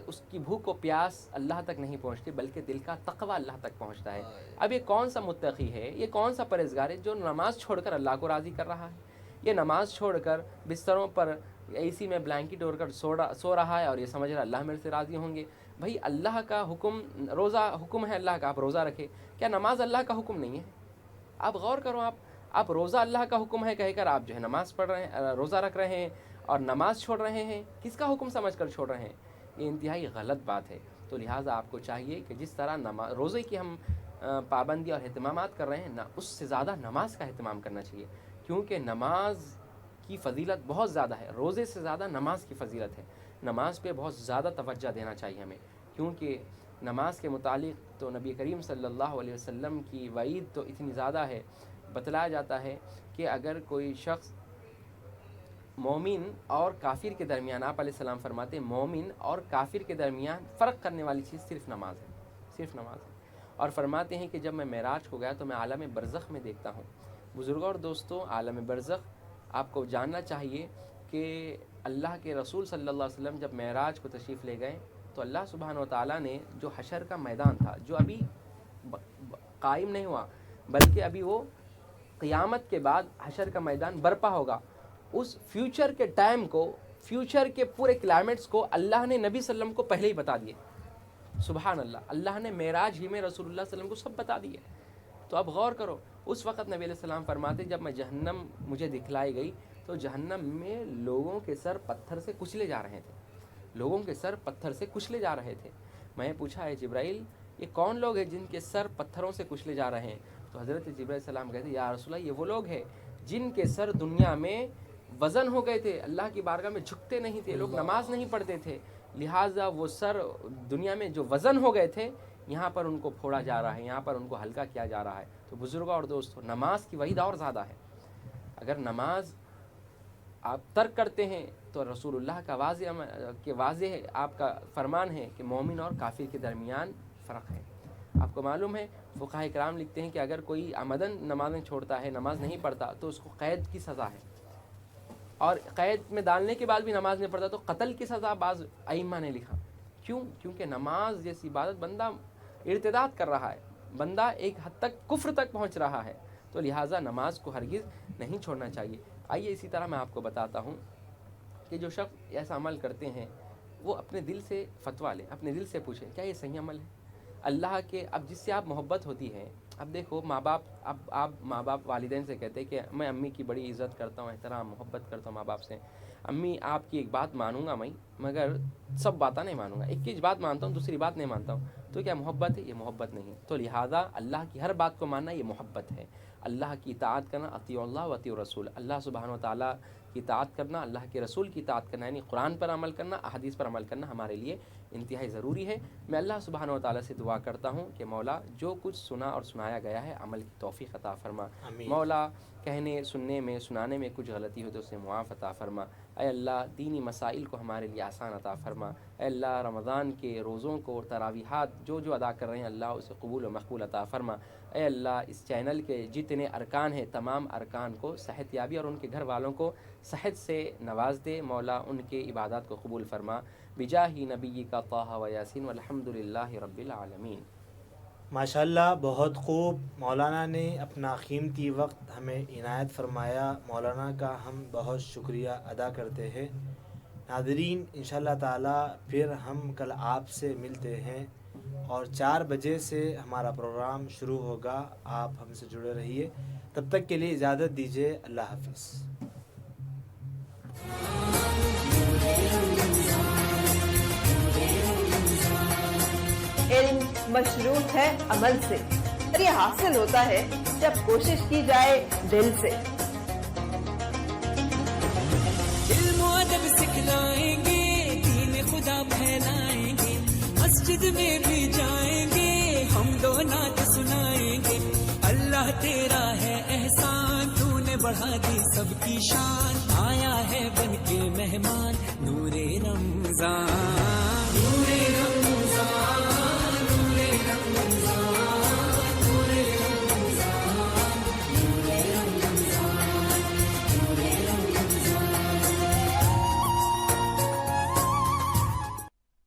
اس کی بھوک و پیاس اللہ تک نہیں پہنچتی، بلکہ دل کا تقویٰ اللہ تک پہنچتا ہے۔ اب یہ کون سا متقی ہے، یہ کون سا پرہیزگار ہے جو نماز چھوڑ کر اللہ کو راضی کر رہا ہے؟ یہ نماز چھوڑ کر بستروں پر اے سی میں بلینکٹ اوڑھ کر سو رہا ہے اور یہ سمجھ رہا ہے اللہ میرے سے راضی ہوں گے۔ بھائی اللہ کا حکم، روزہ حکم ہے اللہ کا، آپ روزہ رکھے، کیا نماز اللہ کا حکم نہیں ہے؟ آپ غور کرو، آپ روزہ اللہ کا حکم ہے کہہ کر آپ جو ہے نماز پڑھ رہے ہیں، روزہ رکھ رہے ہیں اور نماز چھوڑ رہے ہیں، کس کا حکم سمجھ کر چھوڑ رہے ہیں؟ یہ انتہائی غلط بات ہے۔ تو لہٰذا آپ کو چاہیے کہ جس طرح روزے کی ہم پابندی اور اہتمامات کر رہے ہیں، اس سے زیادہ نماز کا اہتمام کرنا چاہیے، کیونکہ نماز کی فضیلت بہت زیادہ ہے، روزے سے زیادہ نماز کی فضیلت ہے۔ نماز پہ بہت زیادہ توجہ دینا چاہیے ہمیں، کیونکہ نماز کے متعلق تو نبی کریم صلی اللہ علیہ وسلم کی وعید تو اتنی زیادہ ہے، بتلایا جاتا ہے کہ اگر کوئی شخص مومن اور کافر کے درمیان، آپ علیہ السلام فرماتے ہیں مومن اور کافر کے درمیان فرق کرنے والی چیز صرف نماز ہے، صرف نماز ہے۔ اور فرماتے ہیں کہ جب میں معراج کو گیا تو میں عالم برزخ میں دیکھتا ہوں۔ بزرگوں اور دوستوں، عالم برزخ آپ کو جاننا چاہیے کہ اللہ کے رسول صلی اللہ علیہ وسلم جب معراج کو تشریف لے گئے تو اللہ سبحانہ و تعالیٰ نے جو حشر کا میدان تھا، جو ابھی قائم نہیں ہوا بلکہ ابھی وہ قیامت کے بعد حشر کا میدان برپا ہوگا، اس فیوچر کے ٹائم کو، فیوچر کے پورے کلائمیٹس کو اللہ نے نبی صلی اللہ علیہ وسلم کو پہلے ہی بتا دیے۔ سبحان اللہ، اللہ نے معراج ہی میں رسول اللہ صلی اللہ علیہ وسلم کو سب بتا دیے۔ تو اب غور کرو، اس وقت نبی علیہ السلام فرماتے جب میں جہنم مجھے دکھلائی گئی تو جہنم میں لوگوں کے سر پتھر سے کچلے جا رہے تھے، لوگوں کے سر پتھر سے کچلے جا رہے تھے۔ میں پوچھا ہے جبرائیل یہ کون لوگ ہیں جن کے سر پتھروں سے کچلے جا رہے ہیں؟ تو حضرت جبرائیل علیہ السلام کہتے یا رسول اللہ یہ وہ لوگ ہیں جن کے سر دنیا میں وزن ہو گئے تھے، اللہ کی بارگاہ میں جھکتے نہیں تھے، لوگ نماز نہیں پڑھتے تھے، لہٰذا وہ سر دنیا میں جو وزن ہو گئے تھے یہاں پر ان کو پھوڑا جا رہا ہے، یہاں پر ان کو ہلکا کیا جا رہا ہے۔ تو بزرگوں اور دوستوں، نماز کی وعید اور زیادہ ہے۔ اگر نماز آپ ترک کرتے ہیں تو رسول اللہ کا واضح ہے، آپ کا فرمان ہے کہ مومن اور کافر کے درمیان فرق ہے۔ آپ کو معلوم ہے فقہاء کرام لکھتے ہیں کہ اگر کوئی عمدن نمازیں چھوڑتا ہے، نماز نہیں پڑھتا تو اس کو قید کی سزا ہے، اور قید میں ڈالنے کے بعد بھی نماز نہیں پڑھتا تو قتل کی سزا بعض ائمہ نے لکھا۔ کیوں؟ کیونکہ نماز جیسی عبادت بندہ ارتداد کر رہا ہے، بندہ ایک حد تک کفر تک پہنچ رہا ہے، تو لہٰذا نماز کو ہرگز نہیں چھوڑنا چاہیے۔ آئیے اسی طرح میں آپ کو بتاتا ہوں کہ جو شخص ایسا عمل کرتے ہیں وہ اپنے دل سے فتویٰ لیں، اپنے دل سے پوچھیں کیا یہ صحیح عمل ہے؟ اللہ کے اب جس سے آپ محبت ہوتی ہے، اب دیکھو ماں باپ، اب آپ ماں باپ والدین سے کہتے ہیں کہ میں امی کی بڑی عزت کرتا ہوں، احترام محبت کرتا ہوں ماں باپ سے، امی آپ کی ایک بات مانوں گا میں، مگر سب باتیں نہیں مانوں گا، ایک بات مانتا ہوں دوسری بات نہیں مانتا ہوں، تو کیا محبت ہے؟ یہ محبت نہیں۔ تو لہٰذا اللہ کی ہر بات کو ماننا یہ محبت ہے۔ اللہ کی اطاعت کرنا، اطیعوا اللہ و اطیعوا الرسول، اللہ سبحانہ و تعالیٰ کی اطاعت کرنا، اللہ کے رسول کی اطاعت کرنا، یعنی قرآن پر عمل کرنا، احادیث پر عمل کرنا ہمارے لیے انتہائی ضروری ہے۔ میں اللہ سبحانہ و تعالیٰ سے دعا کرتا ہوں کہ مولا جو کچھ سنا اور سنایا گیا ہے عمل کی توفیق عطا فرما، آمین۔ مولا کہنے سننے میں سنانے میں کچھ غلطی ہو تو اسے معاف عطا فرما، اے اللہ دینی مسائل کو ہمارے لیے آسان عطا فرما، اے اللہ رمضان کے روزوں کو تراویحات جو ادا کر رہے ہیں اللہ اسے قبول و مقبول عطا فرما، اے اللہ اس چینل کے جتنے ارکان ہیں تمام ارکان کو صحت یابی اور ان کے گھر والوں کو صحت سے نواز دے، مولا ان کے عبادات کو قبول فرما، بجاہ نبی کا طہ و یاسین والحمد للہ رب العالمین۔ ماشاءاللہ، بہت خوب، مولانا نے اپنا قیمتی وقت ہمیں عنایت فرمایا، مولانا کا ہم بہت شکریہ ادا کرتے ہیں۔ ناظرین، انشاءاللہ تعالی پھر ہم کل آپ سے ملتے ہیں اور 4 بجے سے ہمارا پروگرام شروع ہوگا، آپ ہم سے جڑے رہیے، تب تک کے لیے اجازت دیجیے، اللہ حافظ۔ علم مشروط ہے عمل سے، اور یہ حاصل ہوتا ہے جب کوشش کی جائے دل سے۔ علم و ادب سکھلائیں گے، دین خدا پھیلائیں گے، مسجد میں بھی جائیں گے، ہم دو نعت سنائیں گے، اللہ تیرا ہے احسان، تو نے بڑھا دی سب کی شان، آیا ہے بن کے مہمان نور رمضان، نور